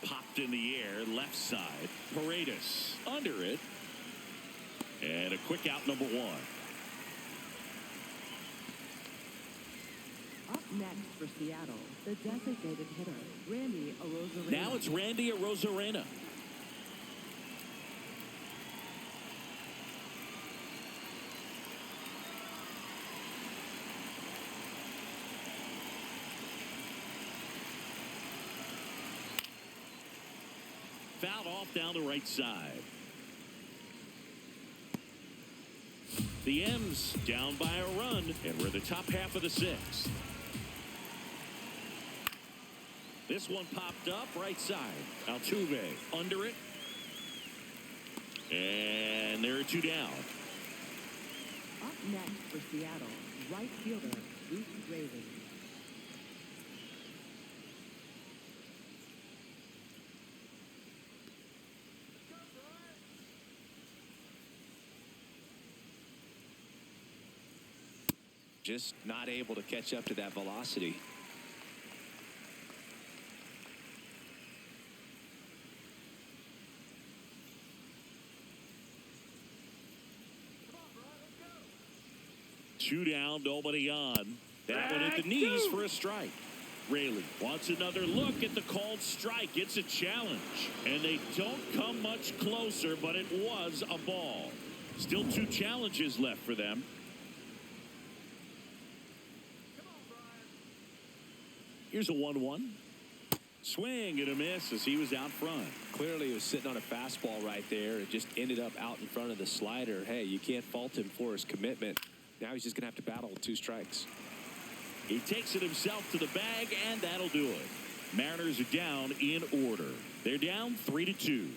Speaker 1: Popped in the air, left side. Paredes under it. And a quick out, number one.
Speaker 3: Up next for Seattle, the designated hitter, Randy Arozarena.
Speaker 1: Now it's Randy Arozarena. Fouled off down the right side. The M's down by a run, and we're the top half of the sixth. This one popped up right side. Altuve under it. And there are two down.
Speaker 3: Up next for Seattle, right fielder, Luke Raven.
Speaker 2: Just not able to catch up to that velocity.
Speaker 1: Two down, nobody on. That one at the knees for a strike. Rayleigh wants another look at the called strike. It's a challenge. And they don't come much closer, but it was a ball. Still two challenges left for them. Here's a 1-1. Swing and a miss as he was out front.
Speaker 2: Clearly he was sitting on a fastball right there. It just ended up out in front of the slider. Hey, you can't fault him for his commitment. Now he's just going to have to battle with two strikes.
Speaker 1: He takes it himself to the bag, and that'll do it. Mariners are down in order. They're down 3-2.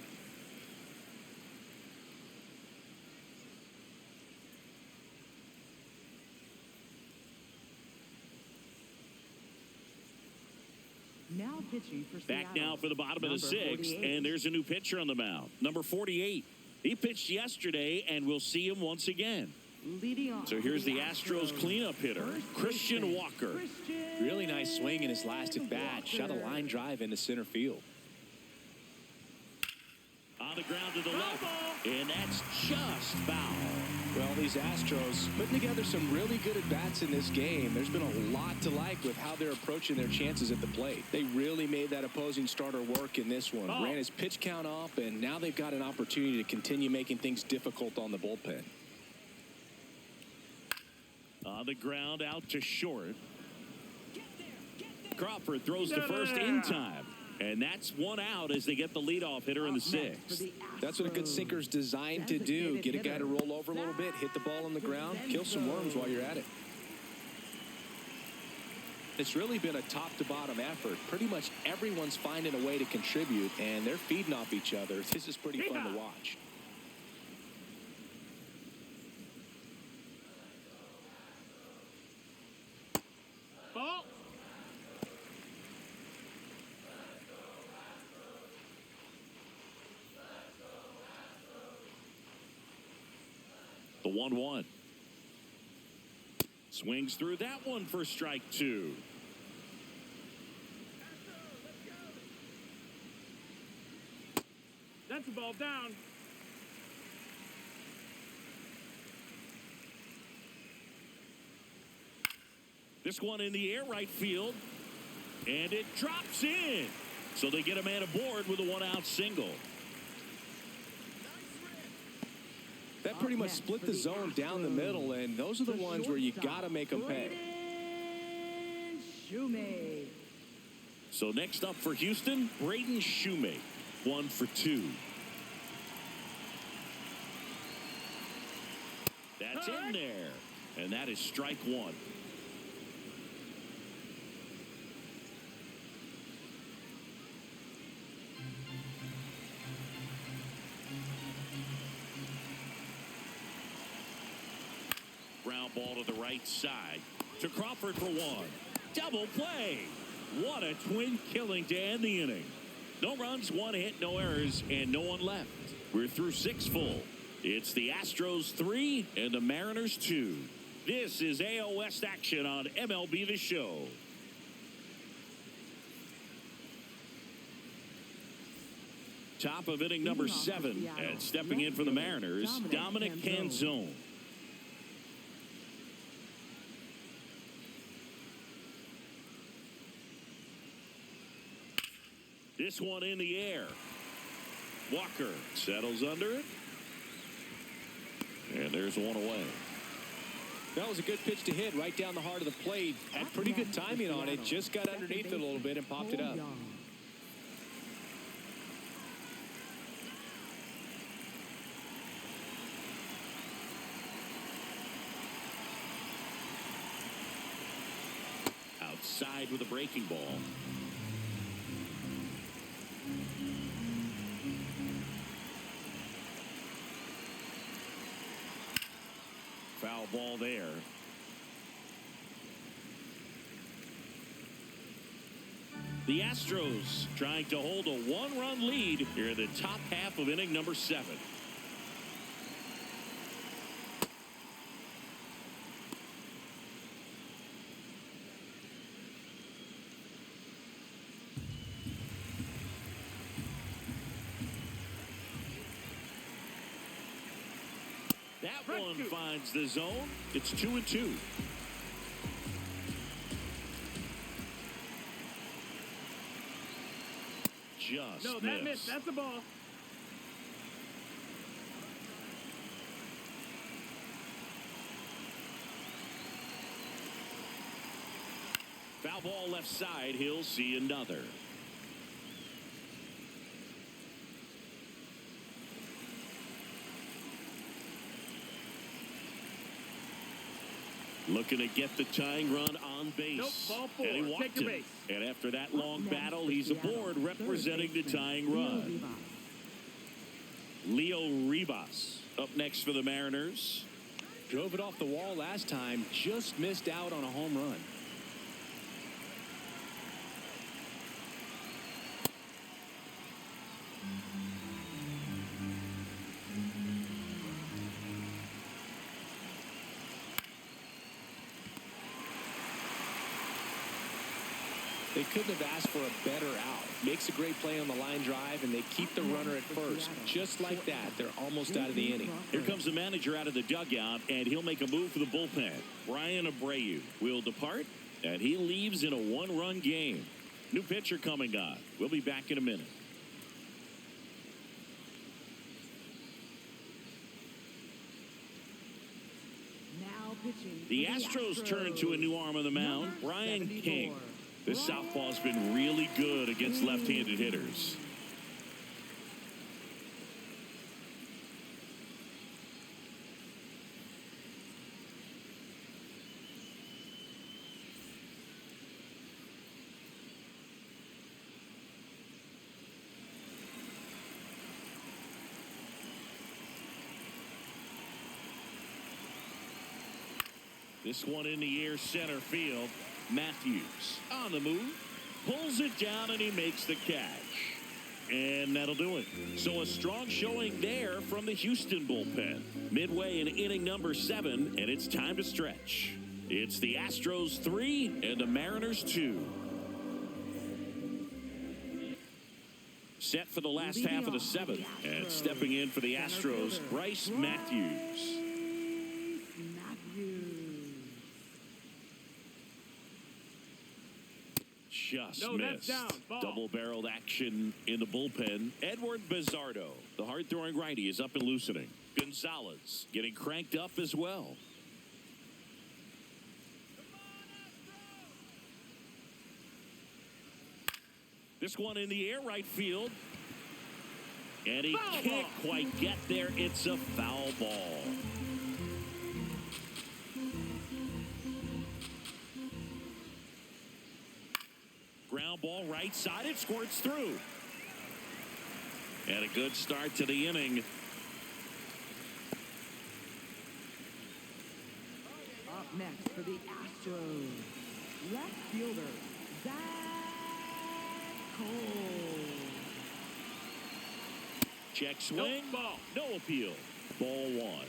Speaker 3: Now pitching for
Speaker 1: Back
Speaker 3: Seattle,
Speaker 1: now for the bottom of the sixth,
Speaker 3: 48.
Speaker 1: and there's a new pitcher on the mound. Number 48. He pitched yesterday, and we'll see him once again.
Speaker 3: Leading off
Speaker 1: So here's the Astros cleanup hitter, Christian Walker.
Speaker 2: Really nice swing in his last at bat. Shot a line drive into center field.
Speaker 1: On the ground to the left, and that's just foul.
Speaker 2: Well, these Astros putting together some really good at-bats in this game. There's been a lot to like with how they're approaching their chances at the plate. They really made that opposing starter work in this one. Ran his pitch count up, and now they've got an opportunity to continue making things difficult on the bullpen.
Speaker 1: On the ground out to short. Crawford throws to first in time. And that's one out as they get the leadoff hitter in the sixth.
Speaker 2: That's what a good sinker's designed to do. Get a guy to roll over a little bit, hit the ball on the ground, kill some worms while you're at it. It's really been a top-to-bottom effort. Pretty much everyone's finding a way to contribute, and they're feeding off each other. This is pretty fun to watch.
Speaker 4: Ball.
Speaker 1: The 1-1. Swings through that one for strike two.
Speaker 4: That's a ball down.
Speaker 1: This one in the air right field. And it drops in. So they get a man aboard with a one-out single.
Speaker 2: That pretty much split the zone down the middle, and those are the ones where you got to make them pay.
Speaker 1: So next up for Houston, Braden Shoemake, 1 for 2. That's in there, and that is strike one. ground ball to the right side. To Crawford for one. Double play. What a twin killing to end the inning. No runs, one hit, no errors, and no one left. We're through 6 full. It's the Astros 3 and the Mariners 2. This is AL West action on MLB The Show. Top of inning number 7, and stepping in for the Mariners, Dominic Canzone. This one in the air. Walker settles under it. And there's one away.
Speaker 2: That was a good pitch to hit right down the heart of the plate. Had pretty good timing on it. Just got underneath it a little bit and popped it up.
Speaker 1: Outside with a breaking ball. Foul ball there. The Astros trying to hold a 1-run lead here in the top half of inning number 7. That one finds the zone. It's 2-2. Just
Speaker 4: no, that
Speaker 1: missed.
Speaker 4: missed. That's a ball.
Speaker 1: Foul ball left side. He'll see another. Looking to get the tying run on base.
Speaker 4: Nope, ball 4.
Speaker 1: And he walked
Speaker 4: Take your
Speaker 1: him.
Speaker 4: base.
Speaker 1: And after that long battle, he's aboard representing the tying run. Leo Rivas up next for the Mariners.
Speaker 2: Drove it off the wall last time. Just missed out on a home run. They couldn't have asked for a better out. Makes a great play on the line drive, and they keep the runner at first. Just like that, they're almost out of the inning.
Speaker 1: Here comes the manager out of the dugout, and he'll make a move for the bullpen. Brian Abreu will depart, and he leaves in a 1-run game. New pitcher coming on. We'll be back in a minute. The Astros turn to a new arm on the mound, Brian King. This southpaw's been really good against left-handed hitters. This one in the air, center field. Matthews on the move, pulls it down, and he makes the catch. And that'll do it. So a strong showing there from the Houston bullpen. Midway in inning number 7, and it's time to stretch. It's the Astros 3 and the Mariners 2. Set for the last half of the 7th, and stepping in for the Astros, Bryce Matthews. Just missed.
Speaker 4: That's down.
Speaker 1: Double-barreled action in the bullpen. Edward Bizardo, the hard-throwing righty, is up and loosening. Gonzalez getting cranked up as well. This one in the air, right field. And he can't quite get there. It's a foul ball. Ground ball right side. It squirts through. And a good start to the inning.
Speaker 3: next for the Astros, left fielder, Zach Cole.
Speaker 1: Check swing.
Speaker 4: Nope, ball.
Speaker 1: No appeal. Ball one.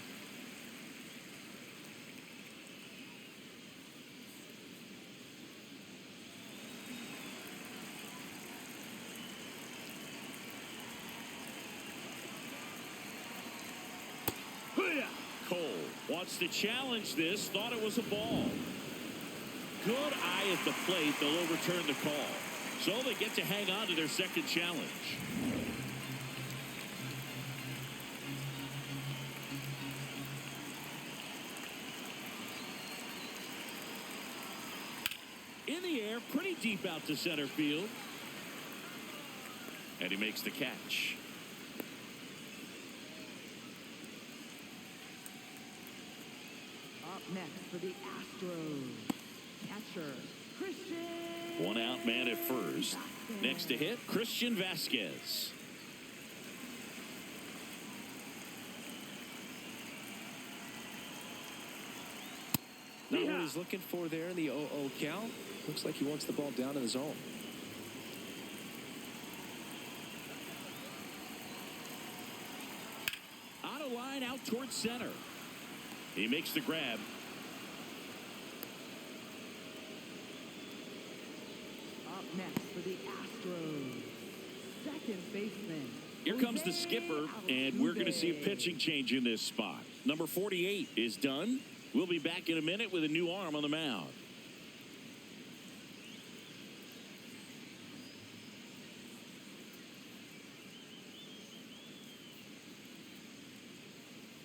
Speaker 1: Cole wants to challenge this. Thought it was a ball. Good eye at the plate. They'll overturn the call. So they get to hang on to their second challenge. In the air, pretty deep out to center field. And he makes the catch.
Speaker 3: Up next for the Astros, catcher, Christian.
Speaker 1: One out man at first.
Speaker 3: Vasquez.
Speaker 1: Next to hit, Christian Vasquez.
Speaker 2: Not what he's looking for there in the 0-0 count. Looks like he wants the ball down in the zone.
Speaker 1: On a line out towards center. He makes the grab.
Speaker 3: Up next for the Astros, second baseman.
Speaker 1: Here comes the skipper, and we're going to see a pitching change in this spot. Number 48 is done. We'll be back in a minute with a new arm on the mound.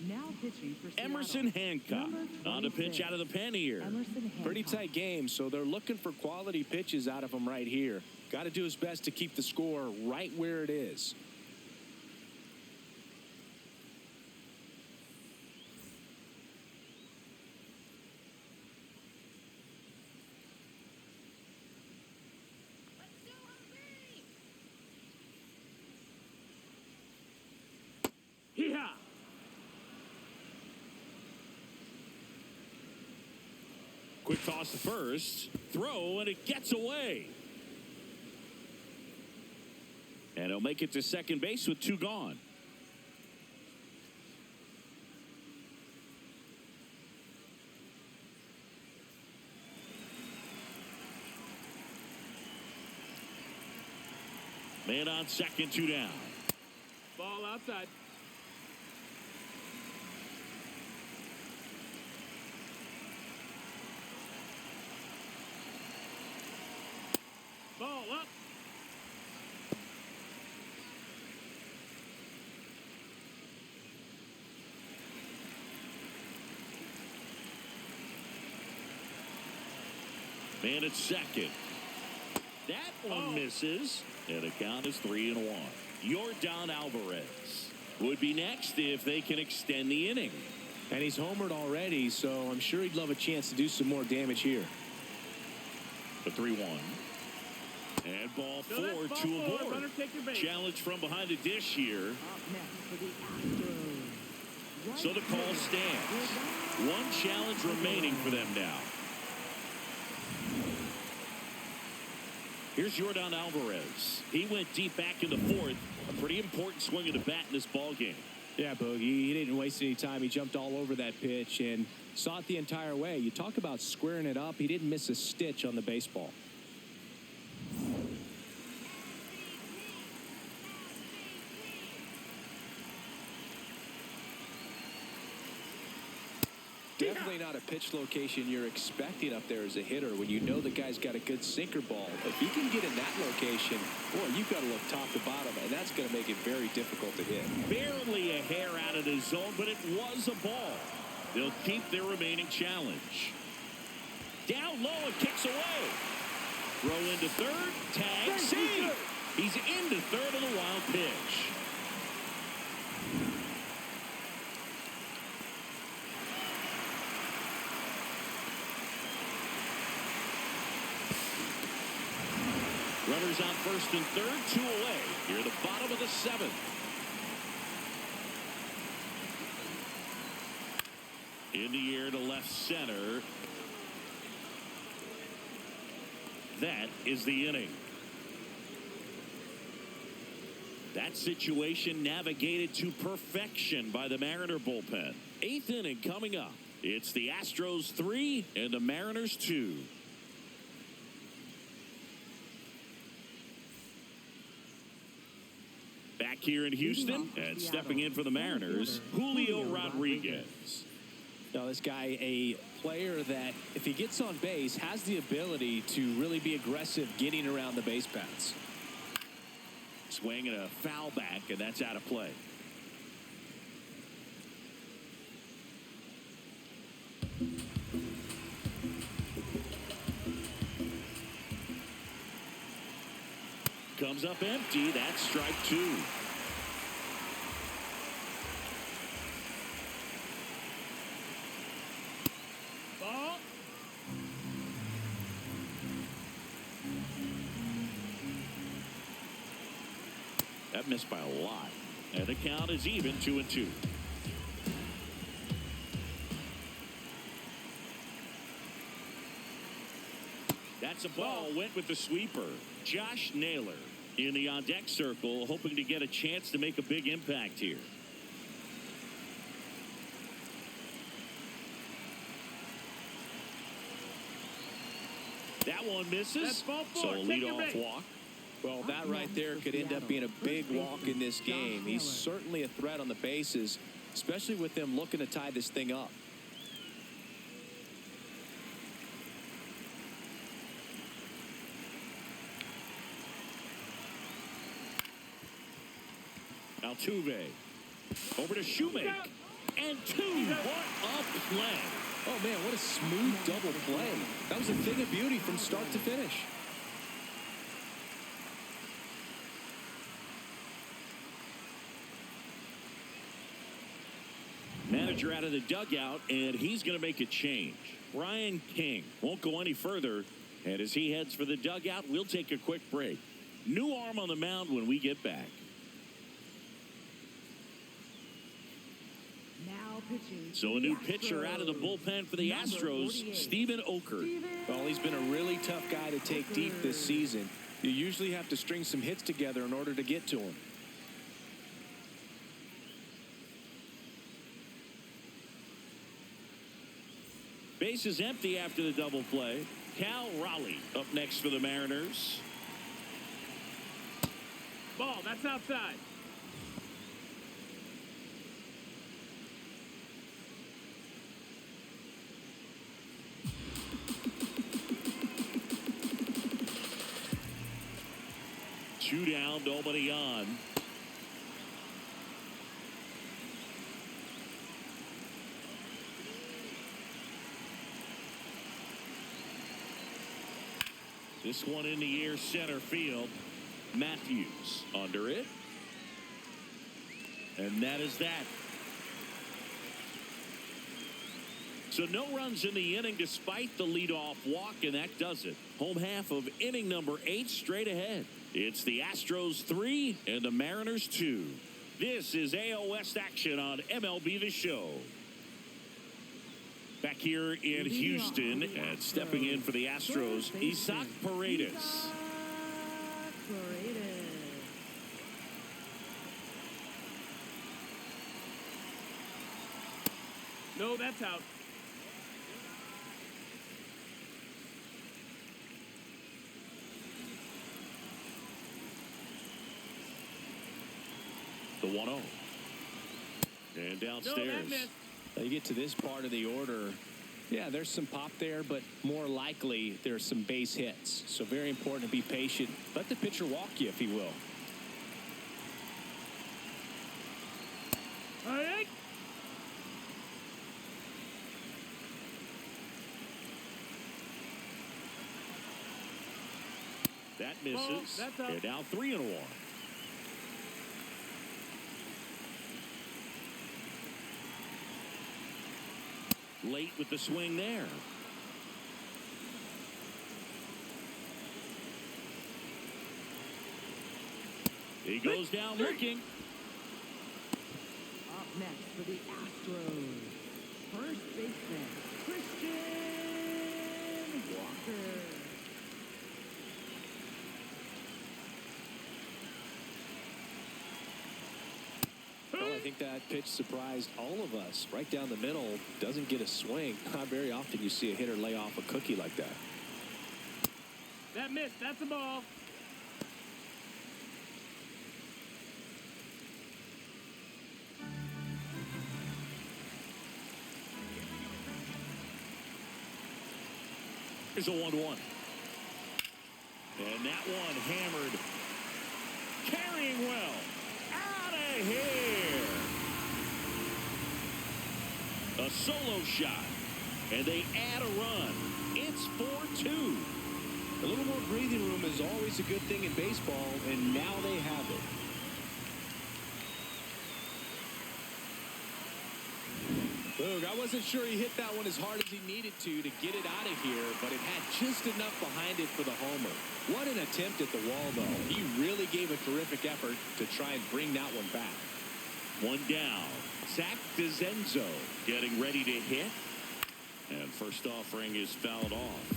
Speaker 3: Now pitching for Seattle,
Speaker 1: Emerson Hancock
Speaker 3: number
Speaker 1: on the pitch
Speaker 3: 26.
Speaker 1: out of the pen here.
Speaker 3: Emerson Hancock.
Speaker 2: Pretty tight game, so they're looking for quality pitches out of him right here. Got to do his best to keep the score right where it is.
Speaker 4: Hee-haw.
Speaker 1: Quick toss to first. Throw, and it gets away. And he'll make it to second base with two gone. Man on second, two down.
Speaker 4: Ball outside. Ball up.
Speaker 1: Man at second. That one misses. And the count is 3-1. Yordan Alvarez would be next if they can extend the inning.
Speaker 2: And he's homered already, so I'm sure he'd love a chance to do some more damage here.
Speaker 1: The 3-1. And ball
Speaker 4: No,
Speaker 1: four,
Speaker 4: that's ball
Speaker 1: two
Speaker 4: four.
Speaker 1: aboard.
Speaker 4: Runner take your base.
Speaker 1: Challenge from behind the dish here.
Speaker 3: Up next for the Astros, right
Speaker 1: So the call
Speaker 3: fielder,
Speaker 1: stands.
Speaker 3: Yordan
Speaker 1: One challenge remaining for them now. Here's Yordan Alvarez. He went deep back in the fourth. A pretty important swing of the bat in this ball game.
Speaker 2: Yeah, Boogie, he didn't waste any time. He jumped all over that pitch and saw it the entire way. You talk about squaring it up. He didn't miss a stitch on the baseball. Definitely not a pitch location you're expecting up there as a hitter when you know the guy's got a good sinker ball. If he can get in that location, boy, you've got to look top to bottom, and that's going to make it very difficult to hit.
Speaker 1: Barely a hair out of the zone, but it was a ball. They'll keep their remaining challenge. Down low and kicks away. Throw into third. Tag save. He's into third on the wild pitch. Runners on first and third, two away. Near the bottom of the seventh. In the air to left center. That is the inning. That situation navigated to perfection by the Mariner bullpen. 8th inning coming up. It's the Astros 3 and the Mariners 2. Back here in Houston and stepping in for the Mariners, Julio Rodriguez.
Speaker 2: Now, this guy, a player that, if he gets on base, has the ability to really be aggressive getting around the base paths.
Speaker 1: Swing and a foul back, and that's out of play. Comes up empty. That's strike 2.
Speaker 4: Ball.
Speaker 1: That missed by a lot. And the count is even 2-2. That's a ball. Went with the sweeper. Josh Naylor in the on-deck circle, hoping to get a chance to make a big impact here. That one misses. So a leadoff walk.
Speaker 2: Well, that right there could end up being a big walk in this game. He's certainly a threat on the bases, especially with them looking to tie this thing up.
Speaker 1: Altuve over to Shoemake, and 2. What a play.
Speaker 2: Oh, man, what a smooth double play. That was a thing of beauty from start to finish.
Speaker 1: Manager out of the dugout, and he's going to make a change. Brian King won't go any further, and as he heads for the dugout, we'll take a quick break. New arm on the mound when we get back. So a new pitcher out of the bullpen for the Astros, Steven Oker.
Speaker 2: Well, he's been a really tough guy to take deep this season. You usually have to string some hits together in order to get to him.
Speaker 1: Base is empty after the double play. Cal Raleigh up next for the Mariners.
Speaker 4: Ball. That's outside.
Speaker 1: Two down, nobody on. This one in the air, center field. Matthews under it. And that is that. So no runs in the inning despite the leadoff walk, and that does it. Home half of inning number 8 straight ahead. It's the Astros 3 and the Mariners 2. This is AL West action on MLB The Show. Back here in Houston and stepping in for the Astros, Isaac Paredes.
Speaker 4: No, that's out.
Speaker 1: The 1-0. And downstairs.
Speaker 4: No, that missed.
Speaker 2: Now you get to this part of the order. Yeah, there's some pop there, but more likely there's some base hits. So very important to be patient. Let the pitcher walk you, if he will.
Speaker 4: All right.
Speaker 1: That misses.
Speaker 4: That's out.
Speaker 1: And now 3-1. Late with the swing there. He goes down looking.
Speaker 3: Up next for the Astros, first baseman Christian Walker.
Speaker 2: think that pitch surprised all of us. Right down the middle, doesn't get a swing. Not very often you see a hitter lay off a cookie like that.
Speaker 4: That missed. That's a ball.
Speaker 1: Here's a 1-1. And that one hammered. Carrying well. Out of here. A solo shot. And they add a run. It's 4-2.
Speaker 2: A little more breathing room is always a good thing in baseball, and now they have it. Boog, I wasn't sure he hit that one as hard as he needed to get it out of here, but it had just enough behind it for the homer. What an attempt at the wall, though. He really gave a terrific effort to try and bring that one back.
Speaker 1: One down. Zach DeZenzo getting ready to hit. And first offering is fouled off.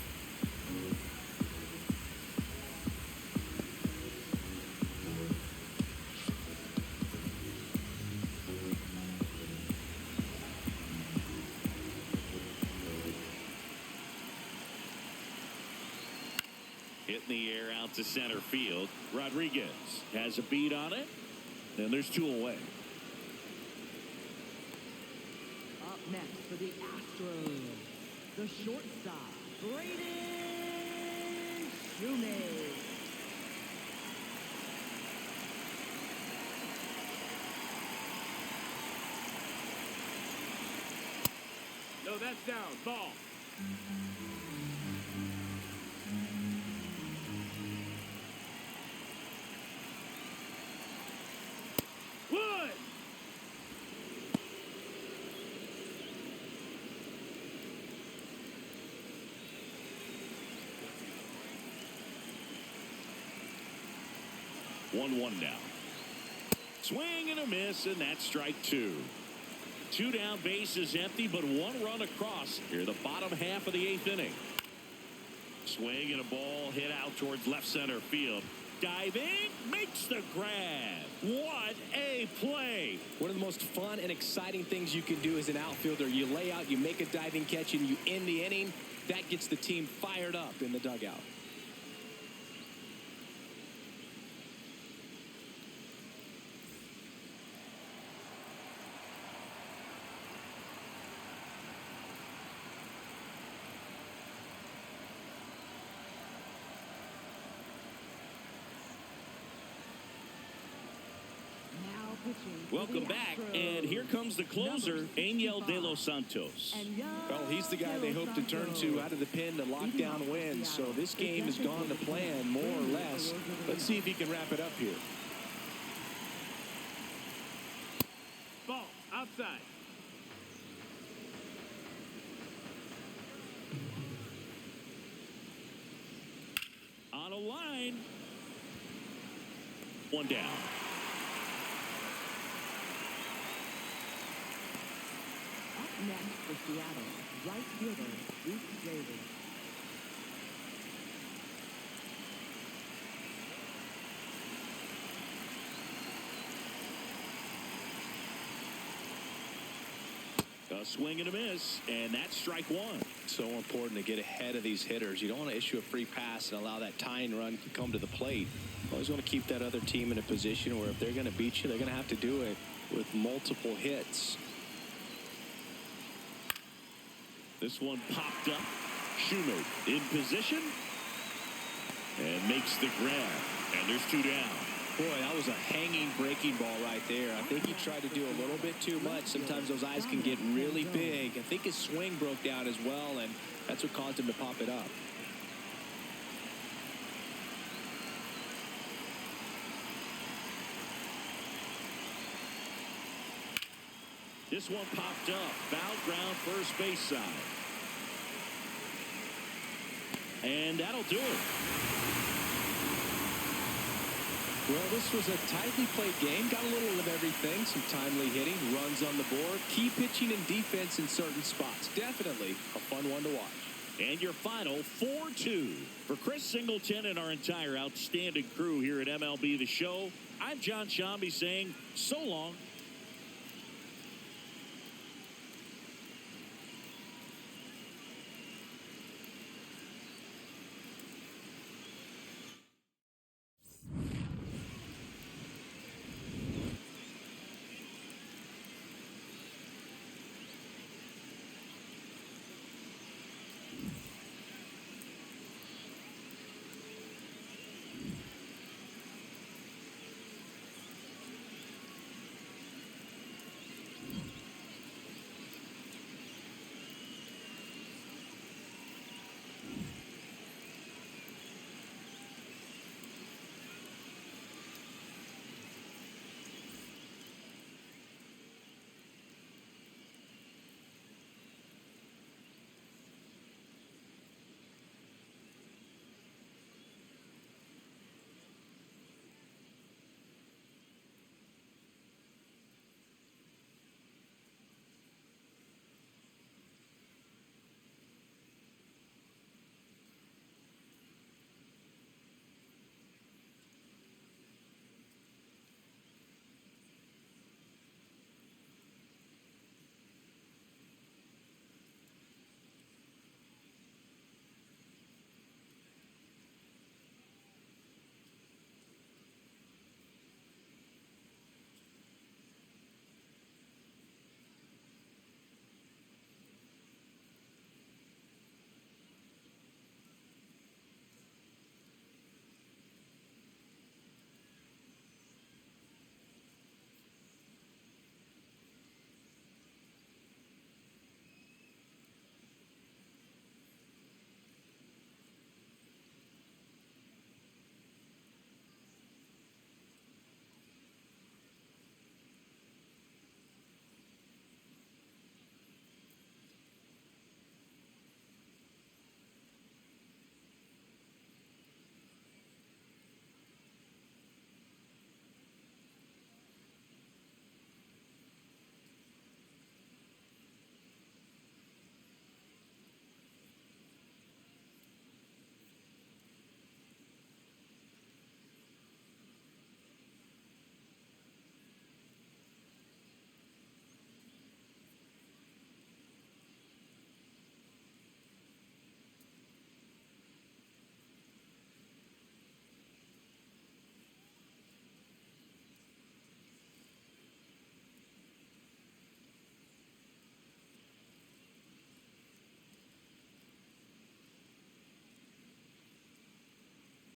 Speaker 1: Hit in the air out to center field. Rodriguez has a beat on it. And there's 2 away.
Speaker 3: Up next for the Astros, the shortstop, Braden Shoemake.
Speaker 4: No, that's down. Ball. Wood.
Speaker 1: One now. Swing and a miss, and that's strike 2. 2 down, bases empty, but 1 run across here, the bottom half of the 8th inning. Swing and a ball hit out towards left center field. Diving, makes the grab. What a play.
Speaker 2: One of the most fun and exciting things you can do as an outfielder. You lay out, you make a diving catch, and you end the inning. That gets the team fired up in the dugout.
Speaker 1: Welcome back, and here comes the closer, Angel De Los Santos.
Speaker 2: Well, he's the guy they hope to turn to out of the pen to lock down wins. So this game has gone to plan, more or less. Let's see if he can wrap it up here.
Speaker 4: Ball. Outside.
Speaker 1: On a line. 1 down.
Speaker 3: Next for Seattle, right fielder, Luke Davis.
Speaker 1: A swing and a miss, and that's strike 1.
Speaker 2: So important to get ahead of these hitters. You don't want to issue a free pass and allow that tying run to come to the plate. You always want to keep that other team in a position where if they're going to beat you, they're going to have to do it with multiple hits.
Speaker 1: This one popped up. Shoemake in position and makes the grab. And there's 2 down.
Speaker 2: Boy, that was a hanging breaking ball right there. I think he tried to do a little bit too much. Sometimes those eyes can get really big. I think his swing broke down as well, and that's what caused him to pop it up.
Speaker 1: This one popped up. Foul ground, first base side. And that'll do it.
Speaker 2: Well, this was a tightly played game. Got a little of everything. Some timely hitting, runs on the board, key pitching and defense in certain spots. Definitely a fun one to watch.
Speaker 1: And your final 4-2. For Chris Singleton and our entire outstanding crew here at MLB The Show, I'm John Shambi saying so long